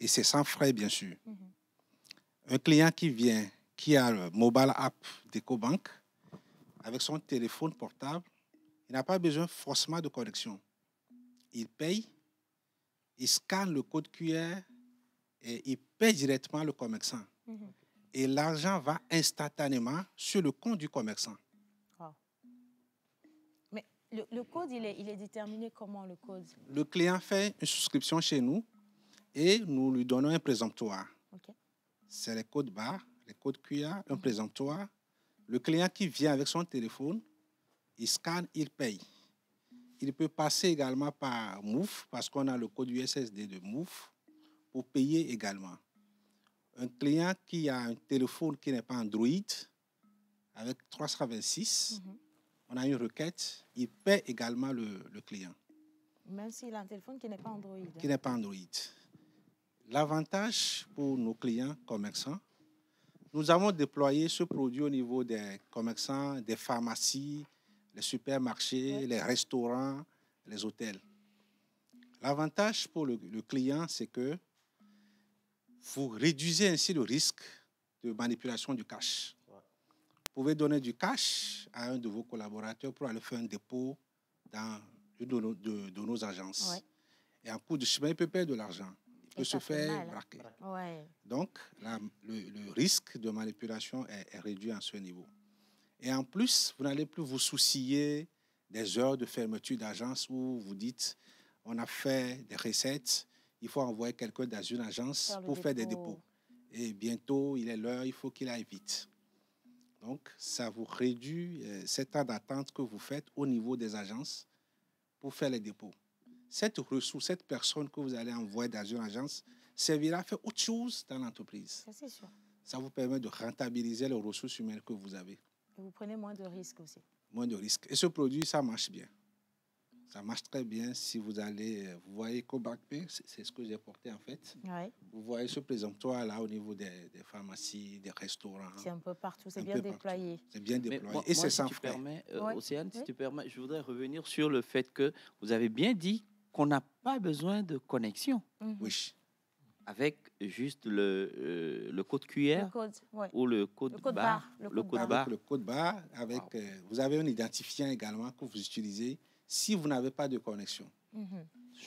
et c'est sans frais, bien sûr. Un client qui vient, qui a le mobile app d'Ecobank, avec son téléphone portable, il n'a pas besoin forcément de connexion. Il paye, il scanne le code QR et il paye directement le commerçant. Et l'argent va instantanément sur le compte du commerçant. Wow. Mais le code, il est déterminé comment, le code? Le client fait une souscription chez nous et nous lui donnons un présomptoire. Okay. C'est les codes barres, les codes QR, un présomptoire. Le client qui vient avec son téléphone, il scanne, il paye. Il peut passer également par Move, parce qu'on a le code USSD de Move, pour payer également. Un client qui a un téléphone qui n'est pas Android, avec 326, on a une requête, il paie également le client. Même s'il a un téléphone qui n'est pas Android. Qui n'est pas Android. L'avantage pour nos clients commerçants, nous avons déployé ce produit au niveau des commerçants, des pharmacies, les supermarchés, les restaurants, les hôtels. L'avantage pour le client, c'est que vous réduisez ainsi le risque de manipulation du cash. Vous pouvez donner du cash à un de vos collaborateurs pour aller faire un dépôt dans une de nos agences. Ouais. Et en cours de chemin, il peut perdre de l'argent. Il peut se faire braquer. Ouais. Donc, le risque de manipulation est réduit à ce niveau. Et en plus, vous n'allez plus vous soucier des heures de fermeture d'agence où vous dites on a fait des recettes, il faut envoyer quelqu'un dans une agence pour faire des dépôts. Et bientôt, il est l'heure, il faut qu'il aille vite. Donc, ça vous réduit cet temps d'attente que vous faites au niveau des agences pour faire les dépôts. Cette ressource, cette personne que vous allez envoyer dans une agence servira à faire autre chose dans l'entreprise. Ça, c'est sûr. Ça vous permet de rentabiliser les ressources humaines que vous avez. Et vous prenez moins de risques aussi. Moins de risques. Et ce produit, ça marche bien. Ça marche très bien si vous allez... Vous voyez Cobac Pay, c'est ce que j'ai porté en fait. Ouais. Vous voyez ce présentoir là au niveau des pharmacies, des restaurants. C'est un peu partout, c'est bien déployé. C'est bien déployé. Moi, et c'est si sans tu frais. permets, Océane, si tu permets, je voudrais revenir sur le fait que vous avez bien dit qu'on n'a pas besoin de connexion. Oui. Avec juste le code QR ou le code barre. Le code barre, avec, vous avez un identifiant également que vous utilisez si vous n'avez pas de connexion.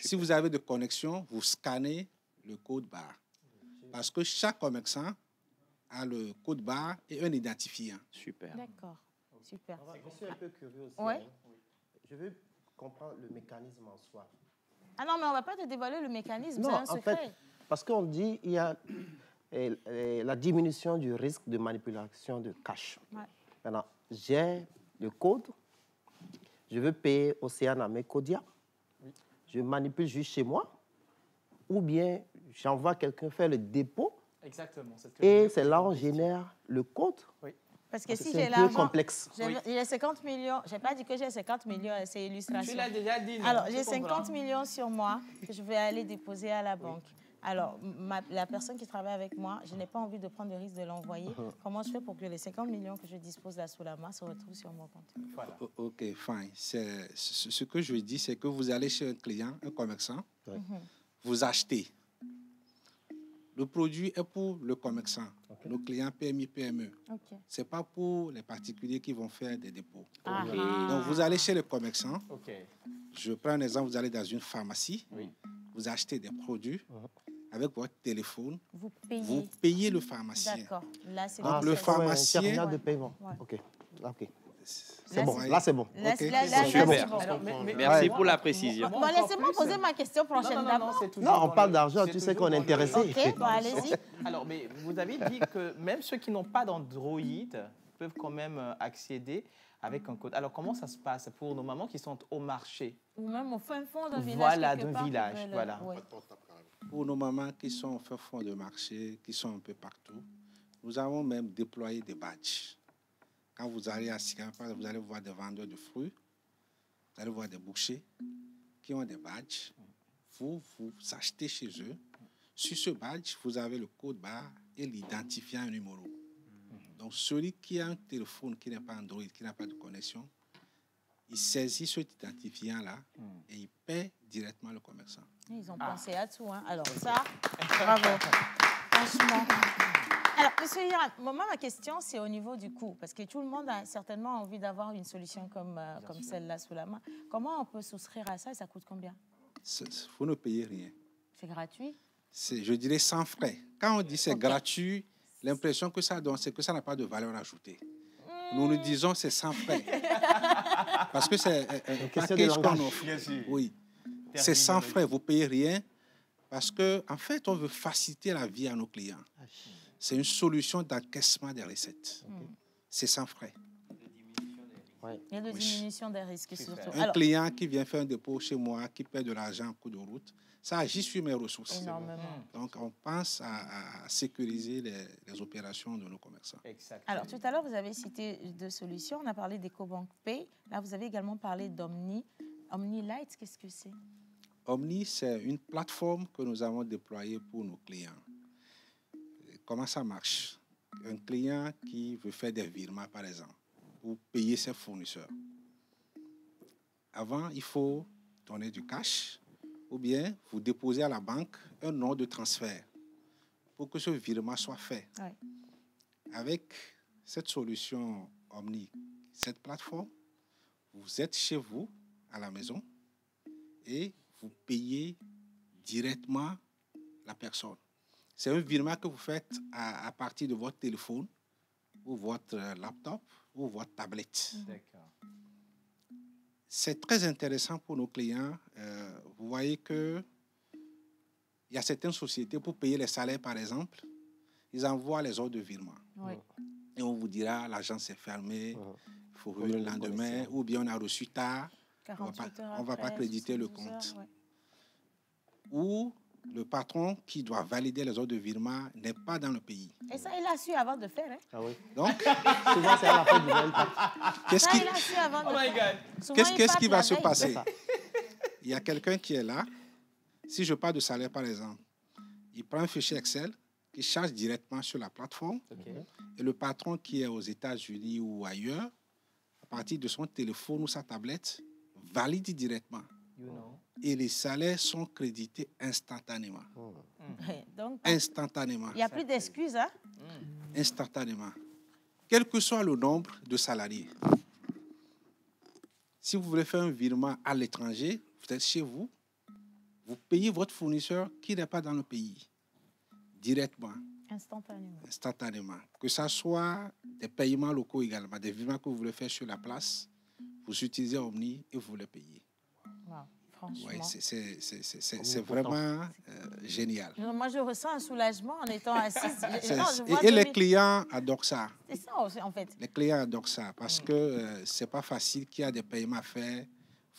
Si vous avez de connexion, vous scannez le code barre. Parce que chaque commerçant a le code barre et un identifiant. Super. D'accord. Super. Je suis un peu curieux aussi. Ouais. Je veux comprendre le mécanisme en soi. Ah non, mais on ne va pas te dévoiler le mécanisme, non, c'est un secret. En fait, parce qu'on dit qu'il y a la diminution du risque de manipulation de cash. Ouais. Maintenant, j'ai le code, je veux payer Océane à Mecodia, je manipule juste chez moi, ou bien j'envoie quelqu'un faire le dépôt. Exactement. Et c'est là où on génère le code. Oui. Parce que si c'est j'ai un peu complexe. J'ai 50 millions, je n'ai pas dit que j'ai 50 millions, c'est illustration. Tu l'as déjà dit. Non? Alors, j'ai 50 millions sur moi que je vais aller déposer à la banque. Alors, la personne qui travaille avec moi, je n'ai pas envie de prendre le risque de l'envoyer. Comment je fais pour que les 50 millions que je dispose là sous la main se retrouvent sur mon compte? Voilà. OK, fine. Ce que je dis, c'est que vous allez chez un client, un commerçant, vous achetez. Le produit est pour le commerçant, nos clients PMI, PME. Ce n'est pas pour les particuliers qui vont faire des dépôts. Donc, vous allez chez le commerçant. Je prends un exemple, vous allez dans une pharmacie, vous achetez des produits avec votre téléphone, vous payez le pharmacien. D'accord. Là, c'est donc, le pharmacien... Un terminal de paiement. OK. C'est bon. Là, là, c'est bon. Là, okay. c'est bon. Alors, merci pour la précision. Bon, laissez-moi poser ma question prochaine d'abord. Non, on parle d'argent, tu sais qu'on est intéressé. OK, bon, allez-y. Alors, mais vous avez dit que même ceux qui n'ont pas d'Android peuvent quand même accéder avec un code. Alors, comment ça se passe pour nos mamans qui sont au marché? Ou même au fin fond d'un village. Voilà, d'un village, voilà. Oui. Pour nos mamans qui sont au fin fond de marché, qui sont un peu partout, nous avons même déployé des badges. Quand vous allez à Singapore, vous allez voir des vendeurs de fruits, vous allez voir des bouchers qui ont des badges. Vous achetez chez eux. Sur ce badge, vous avez le code barre et l'identifiant numéro. Donc, celui qui a un téléphone qui n'est pas Android, qui n'a pas de connexion, il saisit cet identifiant-là et il paie directement le commerçant. Ils ont pensé à tout. Hein. Alors ça, bravo. Franchement. Alors, monsieur Hiram, moi, ma question, c'est au niveau du coût, parce que tout le monde a certainement envie d'avoir une solution comme celle-là sous la main. Comment on peut souscrire à ça et ça coûte combien? Vous ne payez rien. C'est gratuit? Je dirais sans frais. Quand on dit c'est gratuit, l'impression que ça donne, c'est que ça n'a pas de valeur ajoutée. Nous disons c'est sans frais. Parce que c'est un package qu'on offre. Oui. C'est sans frais, vous ne payez rien. Parce qu'en fait, on veut faciliter la vie à nos clients. C'est une solution d'encaissement des recettes. C'est sans frais. Il y a de diminution des risques surtout. Un client qui vient faire un dépôt chez moi, qui paie de l'argent en cours de route, ça agit sur mes ressources. Énormément. Donc, on pense à sécuriser les opérations de nos commerçants. Exactement. Alors, tout à l'heure, vous avez cité deux solutions. On a parlé d'EcoBank Pay. Là, vous avez également parlé d'Omni. Omni Light, qu'est-ce que c'est? Omni, c'est une plateforme que nous avons déployée pour nos clients. Comment ça marche? Un client qui veut faire des virements, par exemple, pour payer ses fournisseurs. Avant, il faut donner du cash ou bien vous déposez à la banque un nom de transfert pour que ce virement soit fait. Ouais. Avec cette solution Omni, cette plateforme, vous êtes chez vous, à la maison, et vous payez directement la personne. C'est un virement que vous faites à partir de votre téléphone ou votre laptop ou votre tablette. D'accord. C'est très intéressant pour nos clients. Vous voyez qu'il y a certaines sociétés, pour payer les salaires, par exemple, ils envoient les ordres de virement. Oui. Et on vous dira, l'agence est fermée, il faut revenir le lendemain, ou bien on a reçu tard, on ne va pas créditer le compte. Ouais. Ou le patron qui doit valider les ordres de virement n'est pas dans le pays. Et ça, il a su avant de faire. Hein? Ah oui. Donc, souvent, c'est à la fin du même temps. qu'est-ce qui va se passer? il y a quelqu'un qui est là. Si je parle de salaire, par exemple, il prend un fichier Excel qui charge directement sur la plateforme. Et le patron qui est aux États-Unis ou ailleurs, à partir de son téléphone ou sa tablette, valide directement. Et les salaires sont crédités instantanément. Donc, instantanément. Il n'y a plus d'excuses, hein? Instantanément. Quel que soit le nombre de salariés. Si vous voulez faire un virement à l'étranger, vous êtes chez vous, vous payez votre fournisseur qui n'est pas dans le pays, directement. Instantanément. Instantanément. Que ce soit des paiements locaux également, des virements que vous voulez faire sur la place, vous utilisez Omni et vous les payez. Wow. Franchement. Oui, c'est vraiment génial. Moi, je ressens un soulagement en étant assise. Et les clients adorent ça. C'est ça aussi, en fait. Les clients adorent ça parce que ce n'est pas facile qu'il y a des paiements à faire.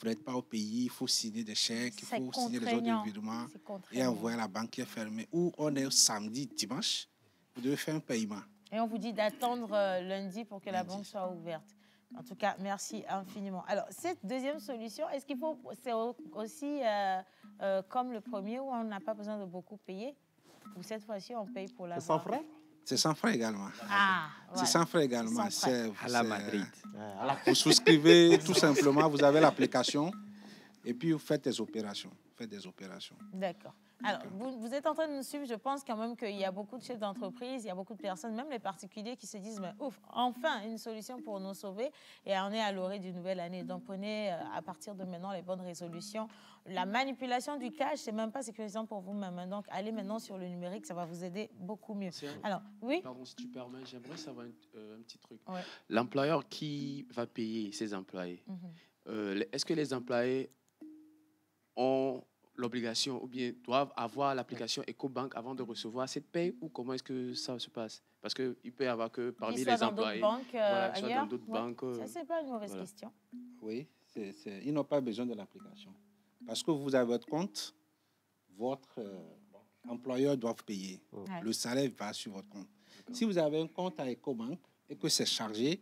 Vous n'êtes pas au pays, il faut signer des chèques, il faut signer les ordres de virement et envoyer à la banque qui est fermée. Ou on est samedi, dimanche, vous devez faire un paiement. Et on vous dit d'attendre lundi pour que la banque soit ouverte. En tout cas, merci infiniment. Alors, cette deuxième solution, est-ce qu'il faut, c'est aussi comme le premier où on n'a pas besoin de beaucoup payer? Ou cette fois-ci, on paye pour la banque? C'est sans frais? C'est sans frais également. Ah, c'est sans frais également. À la Madrid. Vous souscrivez tout simplement, vous avez l'application et puis vous faites des opérations. D'accord. Alors, vous êtes en train de nous suivre. Je pense quand même qu'il y a beaucoup de chefs d'entreprise, il y a beaucoup de personnes, même les particuliers, qui se disent mais ouf, enfin une solution pour nous sauver. Et on est à l'orée d'une nouvelle année. Donc, prenez à partir de maintenant les bonnes résolutions. La manipulation du cash, c'est même pas sécurisant pour vous-même. Donc, allez maintenant sur le numérique, ça va vous aider beaucoup mieux. Alors, oui. Pardon, si tu permets, j'aimerais savoir un petit truc. Ouais. L'employeur qui va payer ses employés, est-ce que les employés ont l'obligation ou bien doivent avoir l'application EcoBank avant de recevoir cette paye ou comment est-ce que ça se passe? Parce qu'il peut y avoir que parmi les employés, soit dans d'autres banques. Ça, c'est pas une mauvaise question. Oui, ils n'ont pas besoin de l'application. Parce que vous avez votre compte, votre employeur doit payer. Le salaire va sur votre compte. Si vous avez un compte à EcoBank et que c'est chargé,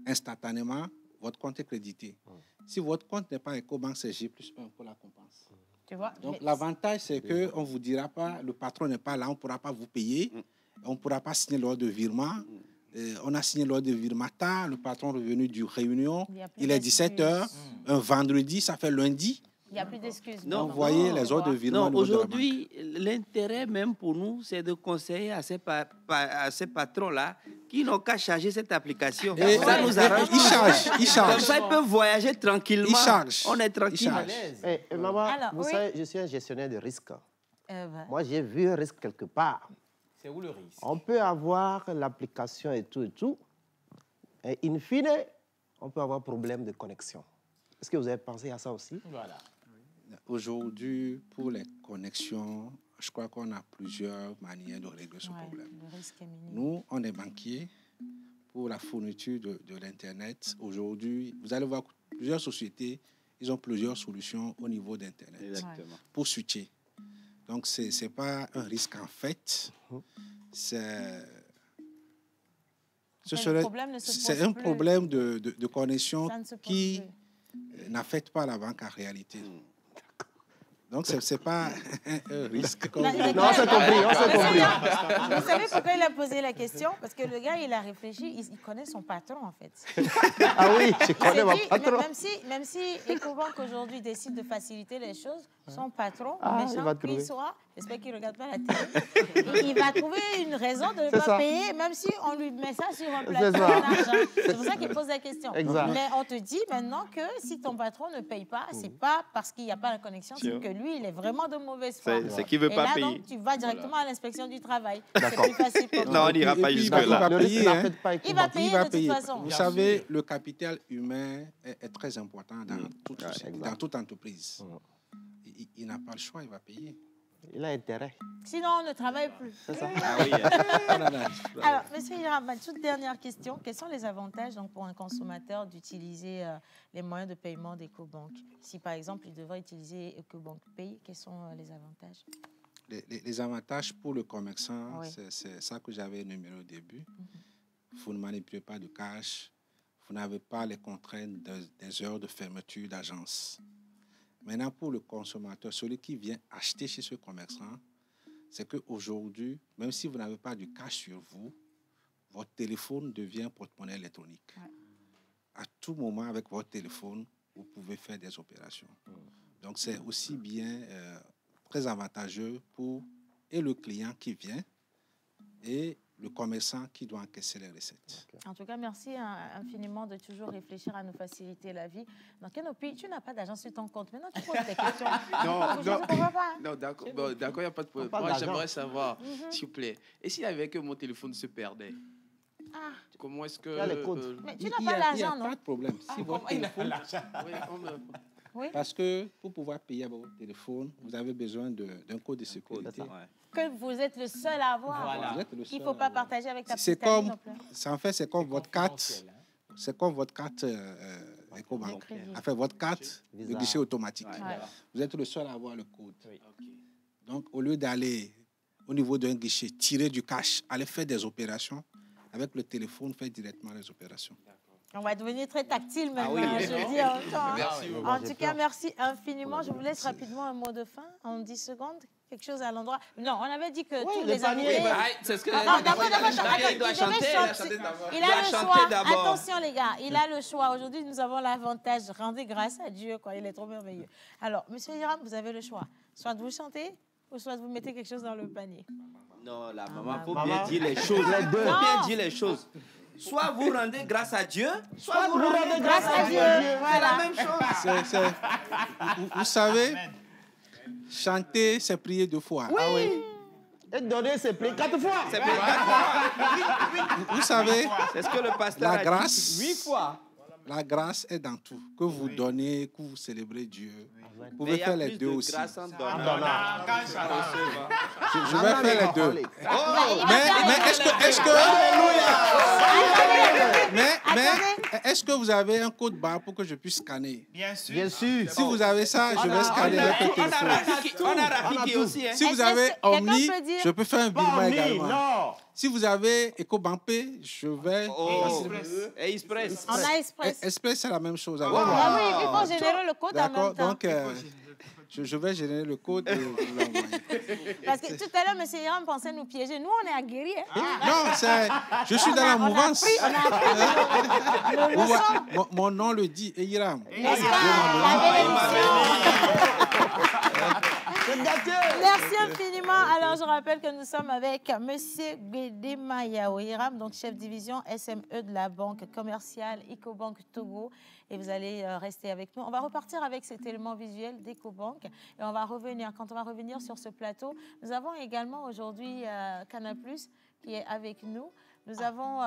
instantanément, votre compte est crédité. Si votre compte n'est pas à EcoBank, c'est J+1 pour la compense. Tu vois, donc, l'avantage, c'est qu'on ne vous dira pas, le patron n'est pas là, on ne pourra pas vous payer, on ne pourra pas signer l'ordre de virement. On a signé l'ordre de virement tard, le patron est revenu du réunion, il est 17h, un vendredi, ça fait lundi. Il n'y a plus d'excuses. Vous voyez les ordres de virement. Non, aujourd'hui, l'intérêt même pour nous, c'est de conseiller à ces patrons-là qui n'ont qu'à charger cette application. Et ça nous arrange. Ils chargent. Comme ça, ils peuvent voyager tranquillement. Ils chargent. On est tranquille. Maman, alors, vous savez, je suis un gestionnaire de risque. Moi, j'ai vu un risque quelque part. C'est où le risque? On peut avoir l'application et tout. Et in fine, on peut avoir problème de connexion. Est-ce que vous avez pensé à ça aussi? Voilà. Aujourd'hui, pour les connexions, je crois qu'on a plusieurs manières de régler ce problème. Nous, on est banquiers pour la fourniture de l'Internet. Aujourd'hui, vous allez voir que plusieurs sociétés, ils ont plusieurs solutions au niveau d'Internet. Pour switcher. Donc, ce n'est pas un risque en fait. C'est un problème de connexion qui n'affecte pas la banque en réalité. Donc, ce n'est pas un risque. Non, on s'est compris. Vous savez pourquoi il a posé la question? Parce que le gars, il a réfléchi, il connaît son patron, en fait. Ah oui, je connais mon patron. Même si EcoBank, aujourd'hui, décide de faciliter les choses, son patron, méchant qu'il soit, j'espère qu'il ne regarde pas la télé, il va trouver une raison de ne pas payer, même si on lui met ça sur un plateau d'argent. C'est pour ça qu'il pose la question. Exact. Mais on te dit maintenant que si ton patron ne paye pas, ce n'est pas parce qu'il n'y a pas la connexion, c'est que lui, il est vraiment de mauvaise foi. C'est qu'il ne veut pas payer. Donc, tu vas directement à l'inspection du travail. C'est plus facile pour toi. Non, on n'ira pas jusque-là. Il va payer de toute façon. Vous savez, le capital humain est très important dans toute entreprise. Il n'a pas le choix, il va payer. Il a intérêt. Sinon, on ne travaille plus. C'est ça. Ah oui. Alors, M. Hiram, ma toute dernière question. Quels sont les avantages donc, pour un consommateur d'utiliser les moyens de paiement d'EcoBank? Si, par exemple, il devrait utiliser EcoBank Pay, quels sont les avantages? Les avantages pour le commerçant, c'est ça que j'avais énuméré au début. Vous ne manipulez pas de cash. Vous n'avez pas les contraintes des heures de fermeture d'agence. Maintenant, pour le consommateur, celui qui vient acheter chez ce commerçant, c'est qu'aujourd'hui, même si vous n'avez pas du cash sur vous, votre téléphone devient porte-monnaie électronique. Ouais. À tout moment, avec votre téléphone, vous pouvez faire des opérations. Donc, c'est aussi bien très avantageux pour et le client qui vient et le commerçant qui doit encaisser les recettes. En tout cas, merci infiniment de toujours réfléchir à nous faciliter la vie. Dans quel pays, tu n'as pas d'argent sur ton compte. Maintenant, tu poses des questions. Non, d'accord, il n'y a pas de problème. Moi, j'aimerais savoir, s'il vous plaît, et s'il avait que mon téléphone se perdait? Comment est-ce que... Mais tu n'as pas l'argent, non? Pas de problème. Si votre téléphone... Oui. Parce que pour pouvoir payer avec votre téléphone, vous avez besoin d'un code de sécurité. Que vous êtes le seul à avoir. Voilà. Il ne faut pas partager avec ta petite amie. En fait, c'est comme votre carte. C'est comme votre carte EcoBank. Enfin, votre carte de guichet automatique. Ouais. Vous êtes le seul à avoir le code. Oui. Donc, au lieu d'aller au niveau d'un guichet, tirer du cash, aller faire des opérations, avec le téléphone, faire directement les opérations. On va devenir très tactile maintenant, je dis en temps. Merci beaucoup. En tout cas, merci infiniment. Je vous laisse rapidement un mot de fin, en 10 secondes, quelque chose à l'endroit. Non, on avait dit que tous les invités... C'est ce que... Il doit chanter. Il a le choix. Attention les gars, il a le choix. Aujourd'hui, nous avons l'avantage. Rendez grâce à Dieu, quoi. Il est trop merveilleux. Alors, Monsieur Hiram, vous avez le choix. Soit vous chantez, ou soit vous mettez quelque chose dans le panier. Non, la maman, il faut bien dire les choses. Il faut bien dire les choses. Soit vous rendez grâce à Dieu, soit vous rendez grâce à Dieu. C'est la même chose. Vous savez, chanter, c'est prier 2 fois. Oui. Ah oui. Et donner, c'est prier 4 fois. C'est prier 4 fois. Vous savez, c'est ce que le pasteur la grâce, a dit 8 fois. La grâce est dans tout. Que vous donnez, que vous célébrez Dieu. Vous pouvez faire les deux aussi. Je vais faire les deux. Mais est-ce que vous avez un code barre pour que je puisse scanner? Bien sûr. Bien sûr. Si vous avez ça, je vais scanner votre téléphone. On a Rafiki aussi. Si vous avez Omni, je peux faire un virement également. Non. Si vous avez EcoBankPay, je vais... Express. On a Express. Express, c'est la même chose. Ah oui, il faut générer le code en même temps. Donc, je vais générer le code et vous l'envoyer. Parce que tout à l'heure, M. Hiram pensait nous piéger. Nous, on est aguerris. Non, je suis dans la mouvance. Mon nom le dit, Hiram. Merci infiniment. Alors, je rappelle que nous sommes avec M. Gbedema Yao Hiram, donc chef division SME de la banque commerciale EcoBank Togo. Et vous allez rester avec nous. On va repartir avec cet élément visuel d'EcoBank. Et on va revenir. Quand on va revenir sur ce plateau, nous avons également aujourd'hui Canal+, qui est avec nous. Nous avons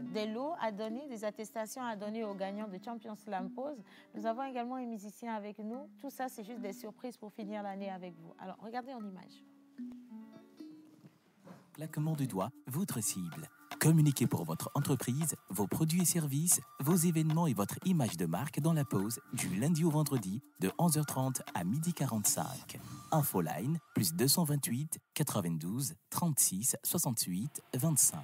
des lots à donner, des attestations à donner aux gagnants de Champions Slam Pose. Nous avons également un musicien avec nous. Tout ça, c'est juste des surprises pour finir l'année avec vous. Alors, regardez en image. Claquement du doigt, votre cible. Communiquez pour votre entreprise, vos produits et services, vos événements et votre image de marque dans la pause du lundi au vendredi de 11h30 à 12h45. Infoline, plus 228 92 36 68 25.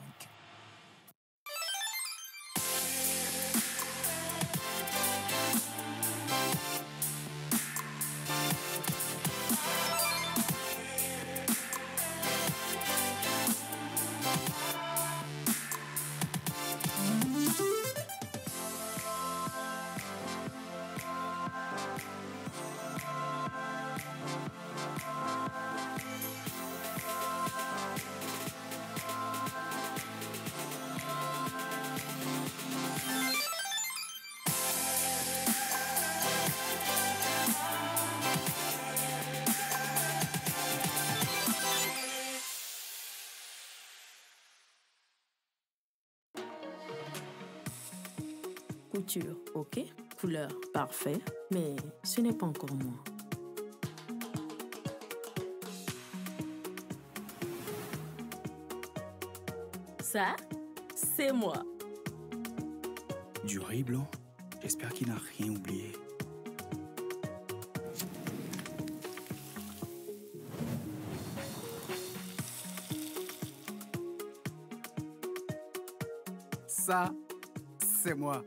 Couture, ok. Couleur, parfait. Mais ce n'est pas encore moi. Ça, c'est moi. Du riz blanc. J'espère qu'il n'a rien oublié. Ça, c'est moi.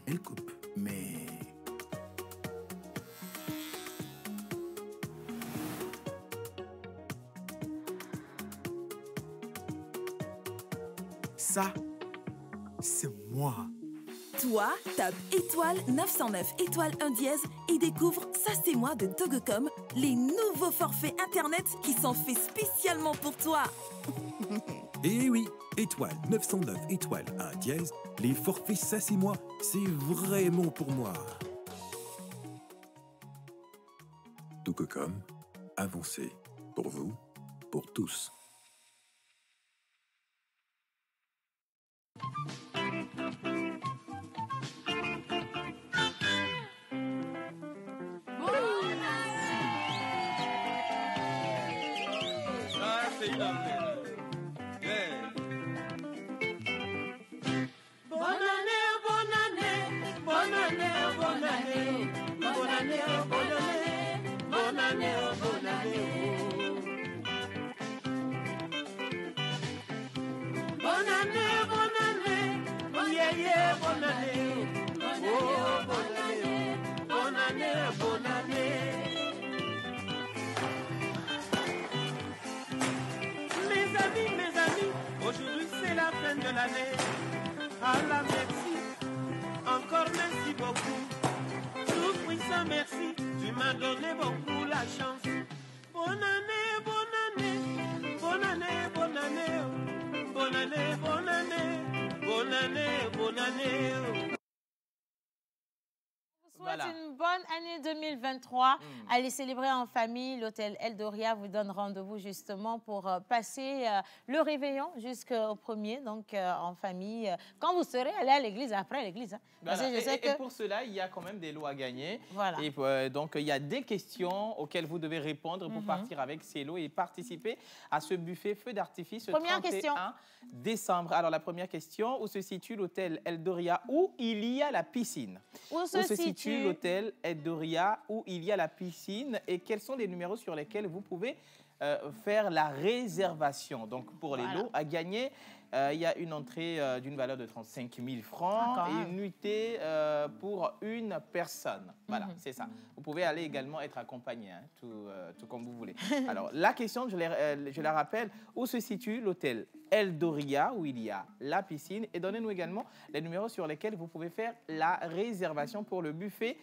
Elle coupe, mais Ça, c'est moi. Toi, tape étoile 909 étoile 1 dièse et découvre Ça c'est moi de Togocom, les nouveaux forfaits Internet qui sont faits spécialement pour toi. Eh oui, étoile 909 étoile 1 dièse, les forfaits Ça c'est moi, c'est vraiment pour moi. Togocom, avancez. Pour vous, pour tous. Mes amis, aujourd'hui c'est la fin de l'année. Allah merci, encore merci beaucoup. Tout puissant merci, tu m'as donné beaucoup la chance. Bonne année, bonne année, bonne année, bonne année, bonne année, bonne année, bonne année, bonne année. Voilà. Une bonne année 2023. Allez célébrer en famille. L'hôtel Eldoria vous donne rendez-vous justement pour passer le réveillon jusqu'au 1er, donc en famille. Quand vous serez allé à l'église, après l'église. Hein. Voilà. Et pour cela, il y a quand même des lots à gagner. Voilà. Et donc, il y a des questions auxquelles vous devez répondre pour partir avec ces lots et participer à ce buffet feu d'artifice le 31 décembre. Alors, la première question, où se situe l'hôtel Eldoria où il y a la piscine? Où se situe l'hôtel Eldoria où il y a la piscine et quels sont les numéros sur lesquels vous pouvez faire la réservation? Donc, pour les lots à gagner, il y a une entrée d'une valeur de 35 000 francs et une nuitée pour une personne. Voilà, c'est ça. Vous pouvez aller également être accompagné, hein, tout comme vous voulez. Alors, la question, je la rappelle, où se situe l'hôtel Eldoria, où il y a la piscine, et donnez-nous également les numéros sur lesquels vous pouvez faire la réservation pour le buffet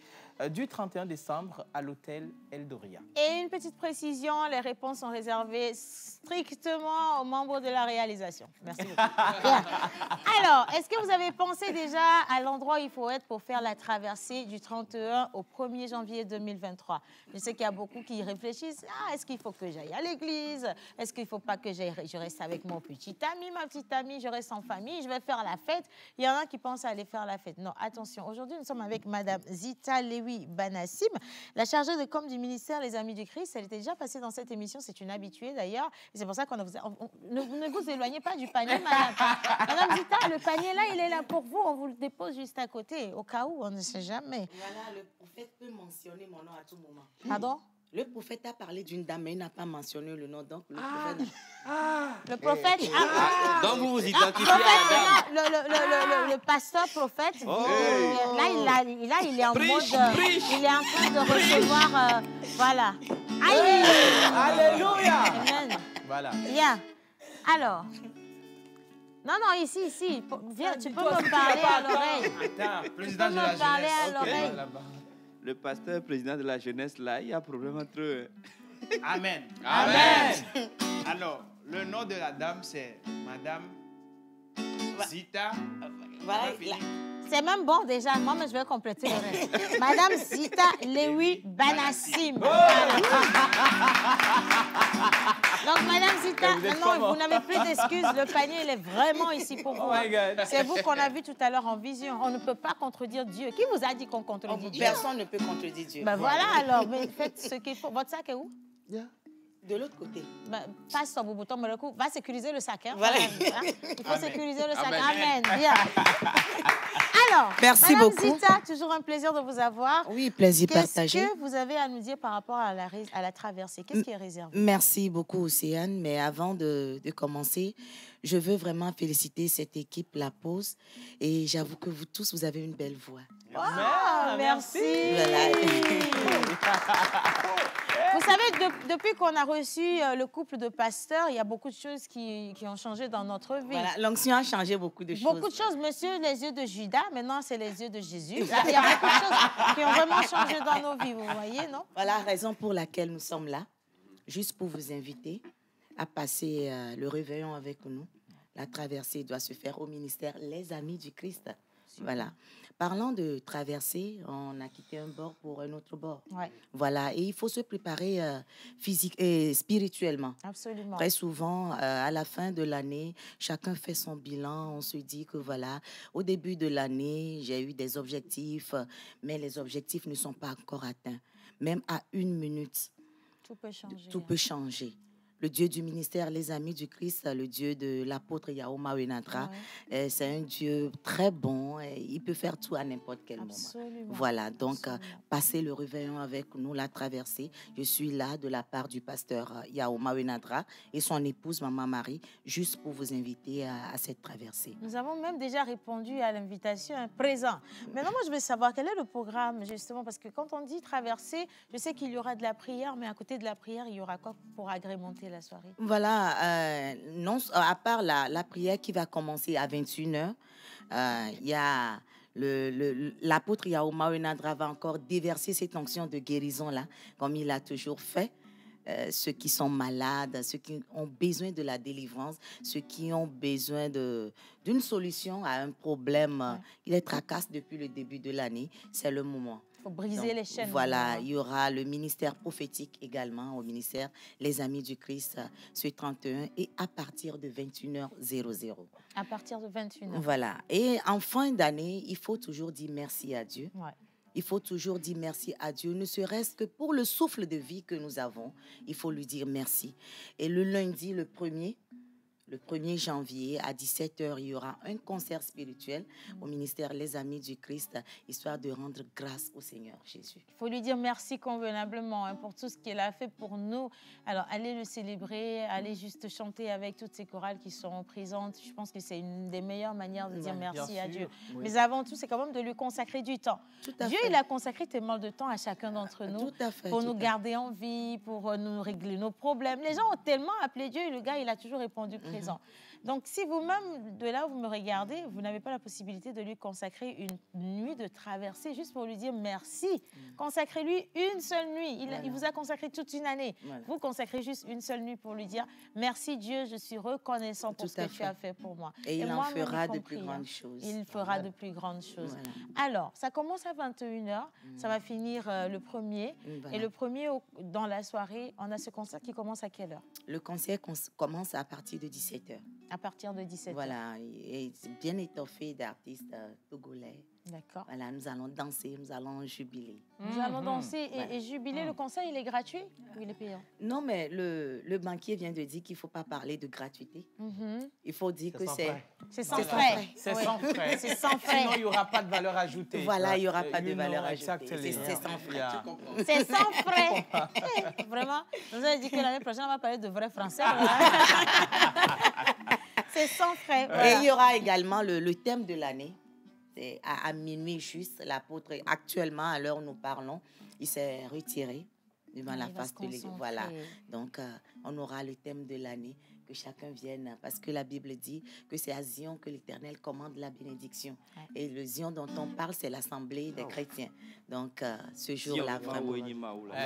du 31 décembre à l'hôtel Eldoria. Et une petite précision, les réponses sont réservées strictement aux membres de la réalisation. Merci beaucoup. Alors, est-ce que vous avez pensé déjà à l'endroit où il faut être pour faire la traversée du 31 au 1er janvier 2023? Je sais qu'il y a beaucoup qui réfléchissent. Est-ce qu'il faut que j'aille à l'église? Est-ce qu'il ne faut pas que je reste avec mon petit ami, ma petite amie, je reste en famille, je vais faire la fête? Il y en a qui pensent à aller faire la fête. Non, attention. Aujourd'hui, nous sommes avec Madame Zita Lewi Banassim, la chargée de com du ministère Les Amis du Christ. Elle était déjà passée dans cette émission. C'est une habituée d'ailleurs. Et c'est pour ça qu'on ne vous éloignez pas du panier, madame. Madame Zita, le panier là, il est là pour vous. On vous le dépose juste à côté, au cas où, on ne sait jamais. Voilà, le prophète peut mentionner mon nom à tout moment. Pardon? Le prophète a parlé d'une dame, mais il n'a pas mentionné le nom. Donc, le prophète... Donc, vous vous identifiez à la dame. Le pasteur prophète, là, il est en mode... Il est en train de recevoir... voilà. Alléluia. Amen. Voilà. Bien. Alors... Non, ici. Viens, tu peux me parler à l'oreille. Attends, président de la jeunesse. Le pasteur président de la jeunesse, là, il y a un problème entre eux. Amen. Alors, le nom de la dame, c'est Madame Zita. Voilà. C'est même bon déjà. Moi, mais je vais compléter le reste. Madame Zita Lewi Banassim. Donc, Madame Zita, non, vous n'avez plus d'excuses. Le panier, il est vraiment ici pour vous. C'est vous qu'on a vu tout à l'heure en vision. On ne peut pas contredire Dieu. Qui vous a dit qu'on contredit Dieu? Personne ne peut contredire Dieu. Ben voilà, alors, mais faites ce qu'il faut. Votre sac est où? De l'autre côté. Passe ton bouton, mais le coup, va sécuriser le sac. Hein, voilà. Il faut sécuriser le sac. Amen. Bien. Alors, merci Madame beaucoup. Zita, toujours un plaisir de vous avoir. Oui, plaisir partagé. Qu'est-ce que vous avez à nous dire par rapport à la traversée? Qu'est-ce qui est réservé? Merci beaucoup, Océane. Mais avant de commencer, je veux vraiment féliciter cette équipe La Pause. Et j'avoue que vous tous, vous avez une belle voix. Merci. Vous savez, depuis qu'on a reçu le couple de pasteurs, il y a beaucoup de choses qui ont changé dans notre vie. Voilà, l'onction a changé beaucoup de choses. Beaucoup de choses, monsieur, les yeux de Judas, maintenant c'est les yeux de Jésus. Il y a beaucoup de choses qui ont vraiment changé dans nos vies, vous voyez, non? Voilà la raison pour laquelle nous sommes là, juste pour vous inviter à passer le réveillon avec nous. La traversée doit se faire au ministère Les Amis du Christ. Voilà. Parlant de traversée, on a quitté un bord pour un autre bord. Ouais. Voilà. Et il faut se préparer physique et spirituellement. Absolument. Très souvent, à la fin de l'année, chacun fait son bilan. On se dit que voilà, au début de l'année, j'ai eu des objectifs, mais les objectifs ne sont pas encore atteints. Même à 1 minute, tout peut changer. Tout peut changer. Le Dieu du ministère, les Amis du Christ, le Dieu de l'apôtre Yao Mawenadra, c'est un Dieu très bon. Il peut faire tout à n'importe quel moment. Voilà, donc passez le réveillon avec nous, la traversée. Je suis là de la part du pasteur Yao Mawenadra et son épouse, Maman Marie, juste pour vous inviter à cette traversée. Nous avons même déjà répondu à l'invitation présent. Maintenant, moi, je veux savoir quel est le programme, justement, parce que quand on dit traversée, je sais qu'il y aura de la prière, mais à côté de la prière, il y aura quoi pour agrémenter la soirée? Voilà, non, à part la prière qui va commencer à 21h, il y a l'apôtre Yao Mawenadra va encore déverser cette onction de guérison-là, comme il a toujours fait. Ceux qui sont malades, ceux qui ont besoin de la délivrance, ceux qui ont besoin d'une solution à un problème qui les tracasse depuis le début de l'année, c'est le moment. Faut briser les chaînes. Voilà, il y aura le ministère prophétique également, au ministère Les Amis du Christ, ce 31, et à partir de 21h00. À partir de 21h. Voilà. Et en fin d'année, il faut toujours dire merci à Dieu. Ouais. Il faut toujours dire merci à Dieu, ne serait-ce que pour le souffle de vie que nous avons. Il faut lui dire merci. Et le lundi, le 1er janvier, à 17h, il y aura un concert spirituel au ministère Les Amis du Christ, histoire de rendre grâce au Seigneur Jésus. Il faut lui dire merci convenablement pour tout ce qu'il a fait pour nous. Alors, allez le célébrer, allez juste chanter avec toutes ces chorales qui seront présentes. Je pense que c'est une des meilleures manières de dire merci à Dieu. Oui. Mais avant tout, c'est quand même de lui consacrer du temps. Dieu, il a consacré tellement de temps à chacun d'entre nous pour nous garder en vie, pour nous régler nos problèmes. Les gens ont tellement appelé Dieu et le gars, il a toujours répondu présent. Donc, si vous-même, de là où vous me regardez, vous n'avez pas la possibilité de lui consacrer une nuit de traversée juste pour lui dire merci, consacrez-lui une seule nuit. Il vous a consacré toute une année. Vous consacrez juste une seule nuit pour lui dire merci Dieu, je suis reconnaissant pour ce que tu as fait pour moi. Et il en fera de plus grandes choses. Il fera de plus grandes choses. Alors, ça commence à 21h, ça va finir le 1er. Et le 1er, dans la soirée, on a ce concert qui commence à quelle heure? Le concert commence à partir de 17h. À partir de 17h. Voilà, et c'est bien étoffé d'artistes togolais. D'accord. Voilà, nous allons danser, nous allons jubiler. Nous allons danser et jubiler. Le concert, il est gratuit ou il est payant? Non, mais le banquier vient de dire qu'il ne faut pas parler de gratuité. Il faut dire que c'est sans frais. C'est sans frais. C'est sans frais. Sinon, il n'y aura pas de valeur ajoutée. Voilà, il n'y aura pas de valeur ajoutée. C'est sans frais. C'est sans frais. Vraiment, vous avez dit que l'année prochaine, on va parler de vrai français. C'est sans frais. Voilà. Et il y aura également le thème de l'année. C'est à minuit juste. L'apôtre, actuellement, à l'heure où nous parlons, il s'est retiré devant la face de l'Église. Voilà. Donc, on aura le thème de l'année, que chacun vienne, parce que la Bible dit que c'est à Zion que l'Éternel commande la bénédiction. Et le Zion dont on parle, c'est l'Assemblée des chrétiens. Donc, ce jour-là, vraiment,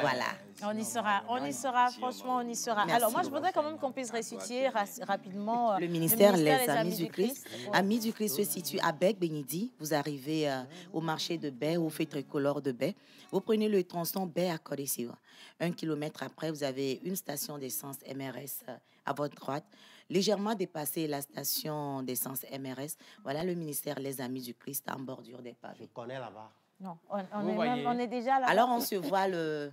voilà. On y sera, franchement, on y sera. Merci. Alors, moi, je voudrais quand même qu'on puisse resituer rapidement le ministère Les Amis du Christ. Amis du Christ se situe à Bec-Bénidi. Vous arrivez au marché de Baie, au fait tricolore de Baie. Vous prenez le tronçon Baie à Codessiwa. 1 kilomètre après, vous avez une station d'essence MRS à votre droite. Légèrement dépassé la station d'essence MRS, voilà le ministère Les Amis du Christ en bordure des pavés. Je connais là-bas. Non, on est déjà là. Alors, on se voit le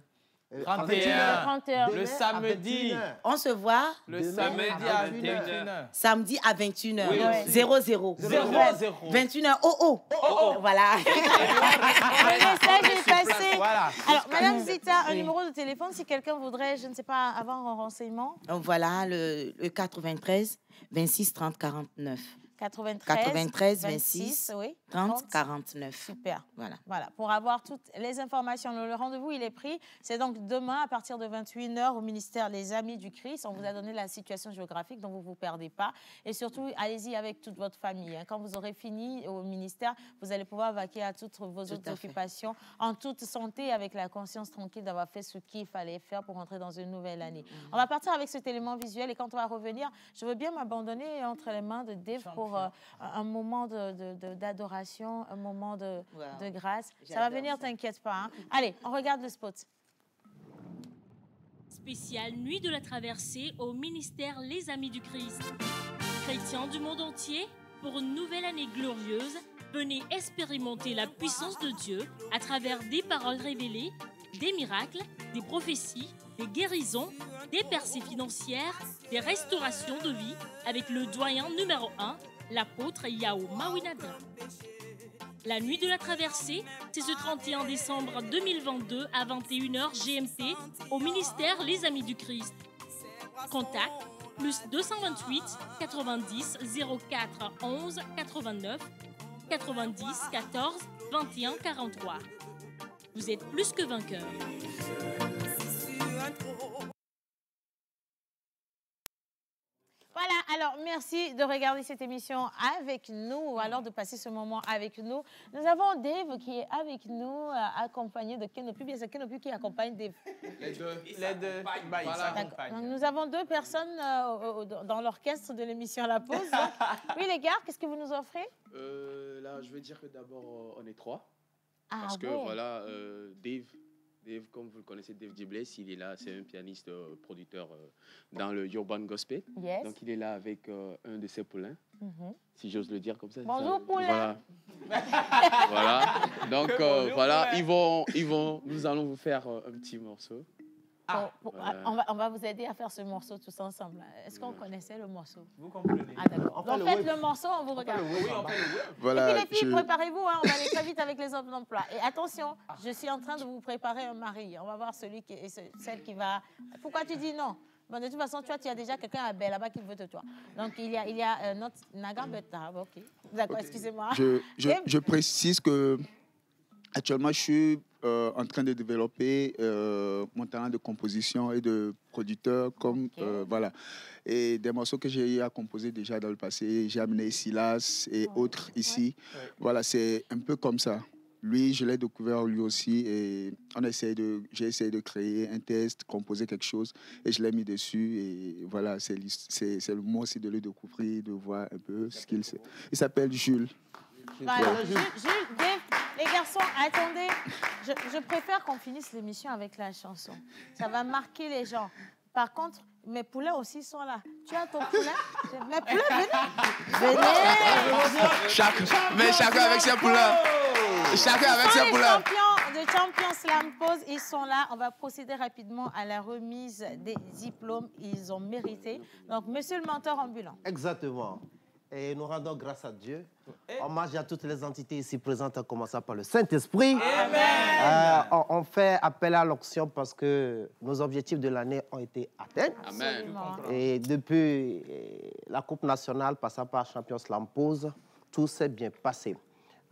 31, le samedi. On se voit le samedi à 21h. Samedi à 21h. Oui, 00. 21h. Voilà. Le message est passé. Voilà. Alors, Madame Zita, un numéro de téléphone si quelqu'un voudrait, je ne sais pas, avoir un renseignement. Voilà, le 93 26 30 49. 93 26 oui, 30 49. Super. Voilà. Voilà. Pour avoir toutes les informations, le rendez-vous, il est pris. C'est donc demain à partir de 21h au ministère Les Amis du Christ. On vous a donné la situation géographique, donc vous ne vous perdez pas. Et surtout, allez-y avec toute votre famille. Quand vous aurez fini au ministère, vous allez pouvoir vaquer à toutes vos autres occupations en toute santé, avec la conscience tranquille d'avoir fait ce qu'il fallait faire pour entrer dans une nouvelle année. On va partir avec cet élément visuel et quand on va revenir, je veux bien m'abandonner entre les mains de Dave pour un moment d'adoration, un moment de grâce. Ça va venir, t'inquiète pas. Hein. Allez, on regarde le spot. Spéciale Nuit de la Traversée au ministère Les Amis du Christ. Chrétiens du monde entier, pour une nouvelle année glorieuse, venez expérimenter la puissance de Dieu à travers des paroles révélées, des miracles, des prophéties, des guérisons, des percées financières, des restaurations de vie avec le doyen numéro 1, l'apôtre Yao Mawinadra. La nuit de la traversée, c'est ce 31 décembre 2022 à 21h GMT au ministère Les Amis du Christ. Contact plus 228 90 04 11 89 90 14 21 43. Vous êtes plus que vainqueurs. Voilà, alors merci de regarder cette émission avec nous, ou alors de passer ce moment avec nous. Nous avons Dave qui est avec nous, accompagné de Kenopi. Bien, c'est Kenopi qui accompagne Dave. Les deux. Voilà. Donc, nous avons deux personnes dans l'orchestre de l'émission La Pause. Oui, les gars, qu'est-ce que vous nous offrez? Là, je veux dire que d'abord, on est trois. Parce que voilà, Dave, comme vous le connaissez, Dave Dibless, il est là, c'est un pianiste, producteur dans le urban gospel. Yes. Donc il est là avec un de ses poulains, si j'ose le dire comme ça. Bonjour poulain. Voilà. Donc voilà, nous allons vous faire un petit morceau. On va vous aider à faire ce morceau tous ensemble. Est-ce qu'on connaissait le morceau? Vous comprenez? Ah d'accord. Donc faites le morceau, on vous regarde. Oui, on fait le web. Voilà, et puis les filles, préparez-vous, hein, on va aller très vite avec les offres d'emploi. Et attention, je suis en train de vous préparer un mari. On va voir celle qui va... Pourquoi tu dis non? Bon, de toute façon, tu as déjà quelqu'un à Belle là-bas qui veut de toi. Donc, il y a notre Nagambeta. OK. D'accord, excusez-moi. Je précise que actuellement, je suis en train de développer mon talent de composition et de producteur, comme voilà. Et des morceaux que j'ai eu à composer déjà dans le passé, j'ai amené Silas et autres ici. Ouais. Voilà, c'est un peu comme ça. Lui, je l'ai découvert lui aussi et j'ai essayé de créer un test, composer quelque chose et je l'ai mis dessus et voilà, c'est le moment aussi de le découvrir, de voir un peu ce qu'il sait. Il s'appelle Jules. Voilà, Jules, Dave, les garçons, attendez, je préfère qu'on finisse l'émission avec la chanson. Ça va marquer les gens. Par contre, mes poulets aussi sont là. Tu as ton poulet? Mes poulets, venez. Mais chacun avec ses poulets. Chacun avec ses poulets. Les champions Slam Pause, ils sont là. On va procéder rapidement à la remise des diplômes. Ils ont mérité. Donc, monsieur le mentor ambulant. Exactement. Et nous rendons grâce à Dieu. Hommage à toutes les entités ici présentes, en commençant par le Saint-Esprit. On fait appel à l'onction parce que nos objectifs de l'année ont été atteints. Amen. Et depuis la Coupe nationale, passant par Champions Slam Pause, tout s'est bien passé.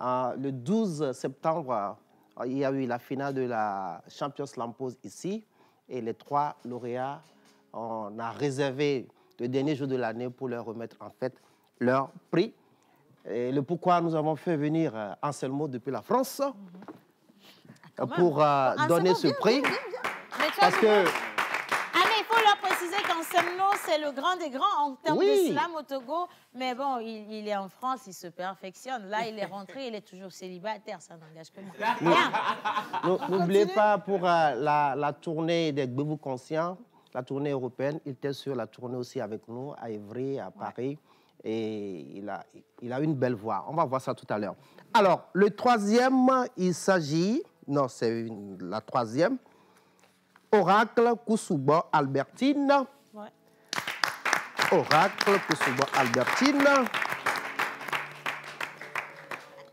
Le 12 septembre, il y a eu la finale de la Champions Slam Pause ici. Et les 3 lauréats, on a réservé le dernier jour de l'année pour leur remettre en fait leur prix. Et le pourquoi nous avons fait venir Anselmo depuis la France pour donner ce prix. Parce que... Ah, mais il faut leur préciser qu'Anselmo, c'est le grand des grands en termes de slam au Togo. Mais bon, il est en France, il se perfectionne. Là, il est rentré, il est toujours célibataire. Ça n'engage que moi. N'oubliez pas pour la tournée des Gbebou Conscients, la tournée européenne, il était sur la tournée aussi avec nous à Évry, à Paris. Et il a une belle voix. On va voir ça tout à l'heure. Alors, le troisième, il s'agit... Non, c'est la troisième. Oracle Kousouba Albertine. Ouais. Oracle Kousouba Albertine.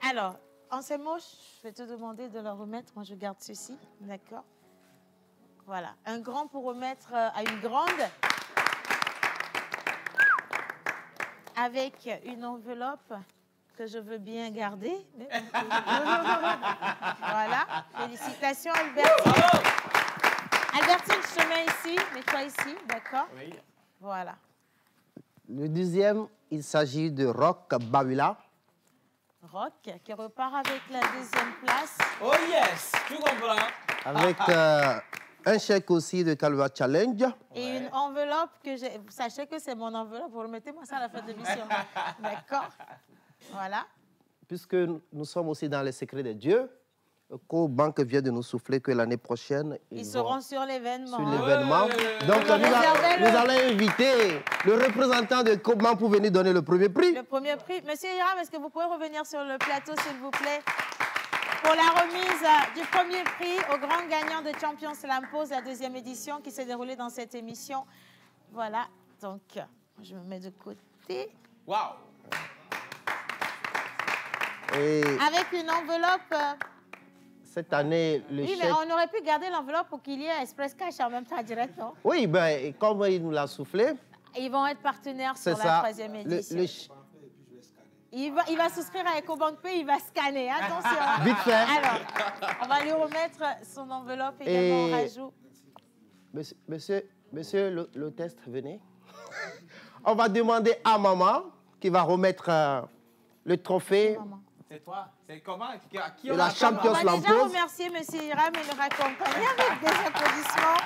Alors, en ces mots, je vais te demander de le remettre. Moi, je garde ceci. D'accord? Voilà. Un grand pour remettre à une grande... avec une enveloppe que je veux bien garder. Voilà. Félicitations, Albertine. Albertine, je te mets ici. Mets-toi ici, d'accord? Oui. Voilà. Le deuxième, il s'agit de Rock Bawila. Rock, qui repart avec la deuxième place. Oh yes, tu comprends. Avec un chèque aussi de Kalwa Challenge. Et une enveloppe que j'ai... Sachez que c'est mon enveloppe. Vous remettez-moi ça à la fin de l'émission. D'accord? Voilà. Puisque nous sommes aussi dans les secrets de Dieu, Co-Bank vient de nous souffler que l'année prochaine, ils seront sur l'événement. Sur l'événement. Donc, nous allons inviter le représentant de Co-Bank pour venir donner le premier prix. Le premier prix. Monsieur Hiram, est-ce que vous pouvez revenir sur le plateau, s'il vous plaît, pour la remise du premier prix au grand gagnant de Champions Lampose, la deuxième édition qui s'est déroulée dans cette émission. Voilà. Donc, je me mets de côté. Waouh! Avec une enveloppe... Cette année, le chèque... Oui, mais on aurait pu garder l'enveloppe pour qu'il y ait Express Cash en même temps, direct, non? Oui, ben, comme il nous l'a soufflé... Ils vont être partenaires sur la troisième édition. Il va souscrire à EcoBank Pay, il va scanner. Attention. Vite fait. Alors, on va lui remettre son enveloppe également en rajout. Monsieur l'hôtesse, venez. On va demander à maman qui va remettre le trophée. C'est toi. C'est comment? Qui la Champions Lampose. On va déjà remercier M. Hiram et le raccompagner avec des applaudissements.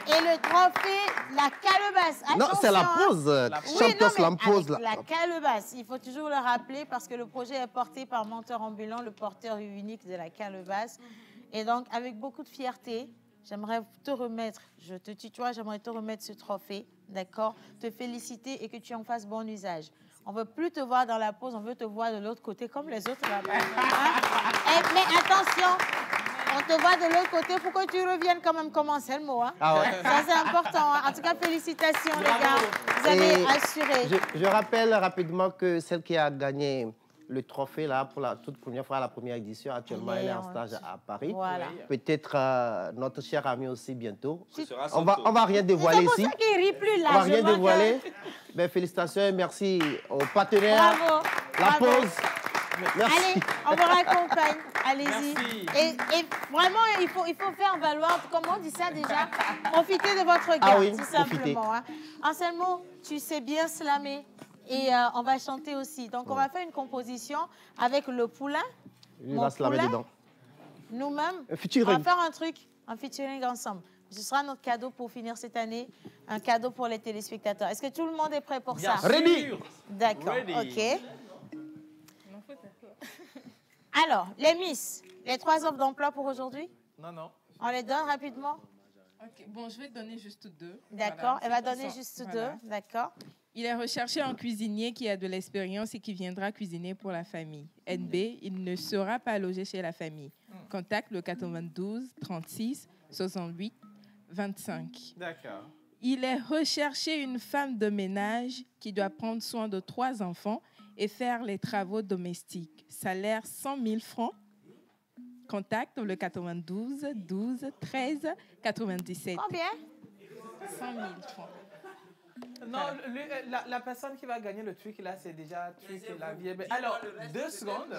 Et le trophée, la calebasse. Attention, non, c'est la pause. Champions Lampose. La calebasse. Il faut toujours le rappeler parce que le projet est porté par Menteur Ambulant, le porteur unique de la calebasse. Et donc, avec beaucoup de fierté, j'aimerais te remettre, je te tutoie, j'aimerais te remettre ce trophée, d'accord? Te féliciter et que tu en fasses bon usage. On ne veut plus te voir dans la pause, on veut te voir de l'autre côté, comme les autres là-bas. Hein? Mais attention, on te voit de l'autre côté, il faut que tu reviennes quand même commencer le mot. Hein? Ah ouais. Ça, c'est important. Hein? En tout cas, félicitations, les gars. Vous avez assuré. Je rappelle rapidement que celle qui a gagné le trophée là, pour la toute première fois à la première édition, actuellement, elle est en stage à Paris. Voilà. Peut-être notre cher ami aussi bientôt. On va rien dévoiler ici. C'est pour ça qu'il rit plus là. On va rien dévoiler. Ben, félicitations et merci aux partenaires. Bravo. La pause. Merci. Allez, on vous raccompagne. Allez-y. Et vraiment, il faut faire valoir, comment on dit ça déjà? Profitez de votre garde, tout simplement. Hein. Anselmo, tu sais bien slammer. Et on va chanter aussi. Donc, on va faire une composition avec le poulain. Il va slammer dedans. Nous-mêmes, on va faire un truc, un featuring ensemble. Ce sera notre cadeau pour finir cette année, un cadeau pour les téléspectateurs. Est-ce que tout le monde est prêt pour ça? Ready. D'accord, ok. Alors, les Miss, les 3 offres d'emploi pour aujourd'hui? Non. On les donne rapidement? Ok, bon, je vais donner juste 2. D'accord, elle va donner juste 2, d'accord. Il est recherché un cuisinier qui a de l'expérience et qui viendra cuisiner pour la famille. NB, il ne sera pas logé chez la famille. Contacte le 92 36 68 25. D'accord. Il est recherché une femme de ménage qui doit prendre soin de 3 enfants et faire les travaux domestiques. Salaire 100 000 francs. Contacte le 92 12 13 97. Combien? 100 000 francs. Non, la personne qui va gagner le truc là, c'est déjà truc la vie. Alors, 2 secondes.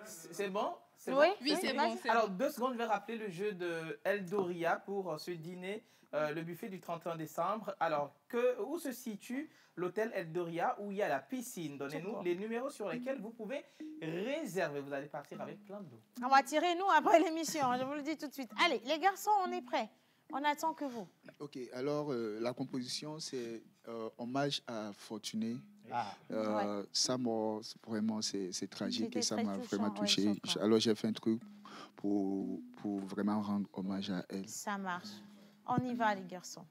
C'est bon? Oui, c'est bon. Alors, 2 secondes, je vais rappeler le jeu de Eldoria pour ce dîner, le buffet du 31 décembre. Alors, où se situe l'hôtel Eldoria où il y a la piscine? Donnez-nous les numéros sur lesquels vous pouvez réserver. Vous allez partir avec plein d'eau. On va tirer, nous, après l'émission. Je vous le dis tout de suite. Allez, les garçons, on est prêts. On attend que vous. Ok, alors la composition, c'est hommage à Fortuné. Sa mort, vraiment, c'est tragique et ça m'a vraiment touché. Alors j'ai fait un truc pour vraiment rendre hommage à elle. Ça marche. On y va, les garçons.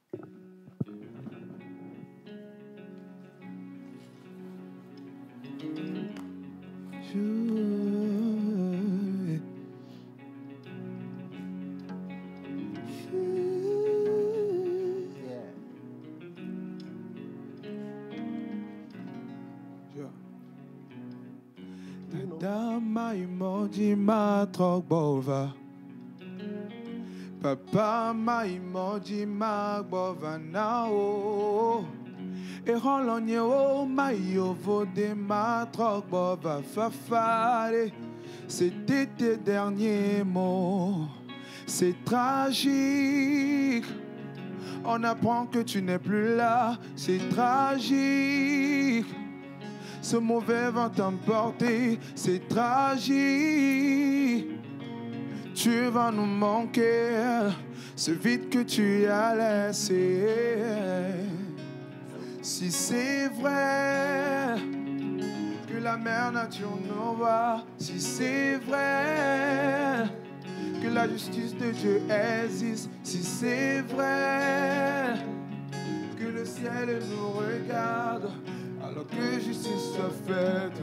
Dama emoji ma bova. Papa ma emoji ma bova now. E rolonye o mayo vode ma trogbo va fafare. C'était tes derniers mots. C'est tragique. On apprend que tu n'es plus là. C'est tragique. Ce mauvais vent t'emporter. C'est tragique. Tu vas nous manquer. Ce vide que tu as laissé. Si c'est vrai que la mère nature nous voit, si c'est vrai que la justice de Dieu existe, si c'est vrai que le ciel nous regarde, alors que justice soit faite,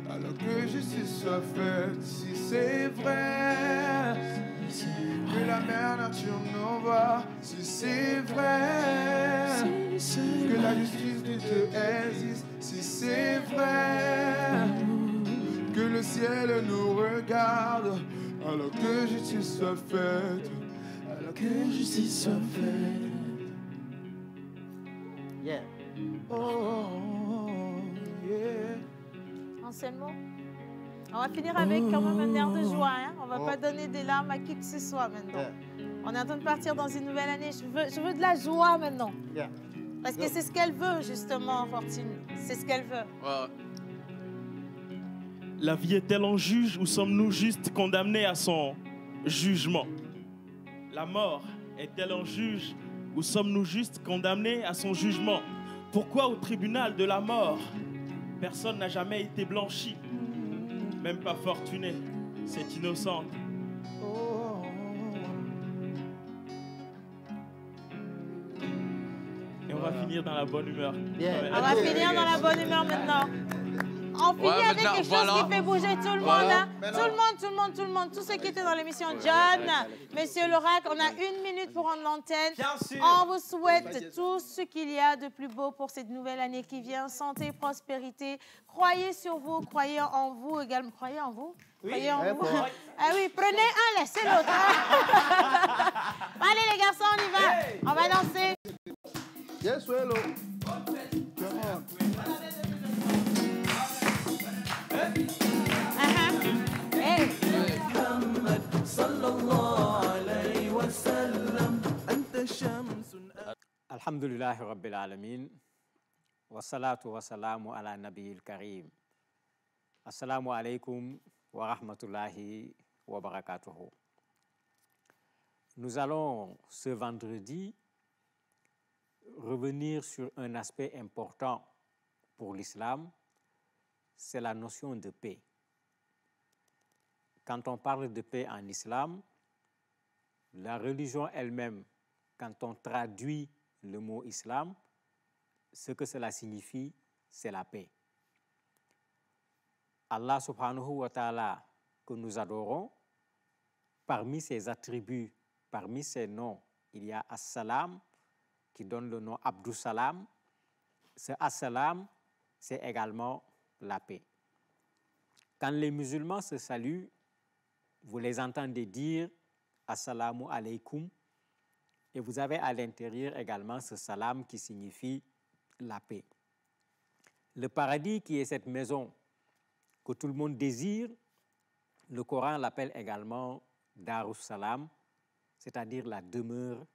alors que justice soit faite, si c'est vrai que la mère nature nous voit, si c'est vrai que la justice de Dieu existe, si c'est vrai que le ciel nous regarde, alors que justice soit faite, alors que justice soit faite. Yeah. Oh, yeah. Anciennement. On va finir avec quand même un air de joie. Hein? On ne va pas donner des larmes à qui que ce soit maintenant. Yeah. On est en train de partir dans une nouvelle année. Je veux de la joie maintenant. Yeah. Parce que c'est ce qu'elle veut, justement, Fortune. C'est ce qu'elle veut. La vie est-elle en juge ou sommes-nous juste condamnés à son jugement? La mort est-elle en juge ou sommes-nous juste condamnés à son jugement? Pourquoi au tribunal de la mort, personne n'a jamais été blanchi? Même pas Fortuné, cette innocente. Et on va finir dans la bonne humeur. On va finir dans la bonne humeur maintenant. On finit avec quelque chose qui fait bouger tout le monde. Hein? Tout le monde. Tous ceux qui étaient dans l'émission. John, Monsieur Lorac, on a 1 minute pour rendre l'antenne. On vous souhaite tout ce qu'il y a de plus beau pour cette nouvelle année qui vient. Santé, prospérité. Croyez sur vous, croyez en vous également. Croyez en vous? Oui. Croyez en vous. Ah oui, prenez un, laissez l'autre. Allez les garçons, on y va. On va danser. Yes, hello. Alhamdulillah Rabbil Alamin. Wassalatu wassalamu ala nabiyil karim. Assalamu alaikum wa rahmatullahi wa barakatuhu. Nous allons ce vendredi revenir sur un aspect important pour l'islam, c'est la notion de paix. Quand on parle de paix en islam, la religion elle-même, quand on traduit le mot islam, ce que cela signifie, c'est la paix. Allah subhanahu wa ta'ala, que nous adorons, parmi ses attributs, parmi ses noms, il y a As-Salam, qui donne le nom Abdus Salam. Ce As-Salam, c'est également la paix. Quand les musulmans se saluent, vous les entendez dire Assalamu alaikum, et vous avez à l'intérieur également ce salam qui signifie la paix. Le paradis qui est cette maison que tout le monde désire, le Coran l'appelle également Darus Salam, c'est-à-dire la demeure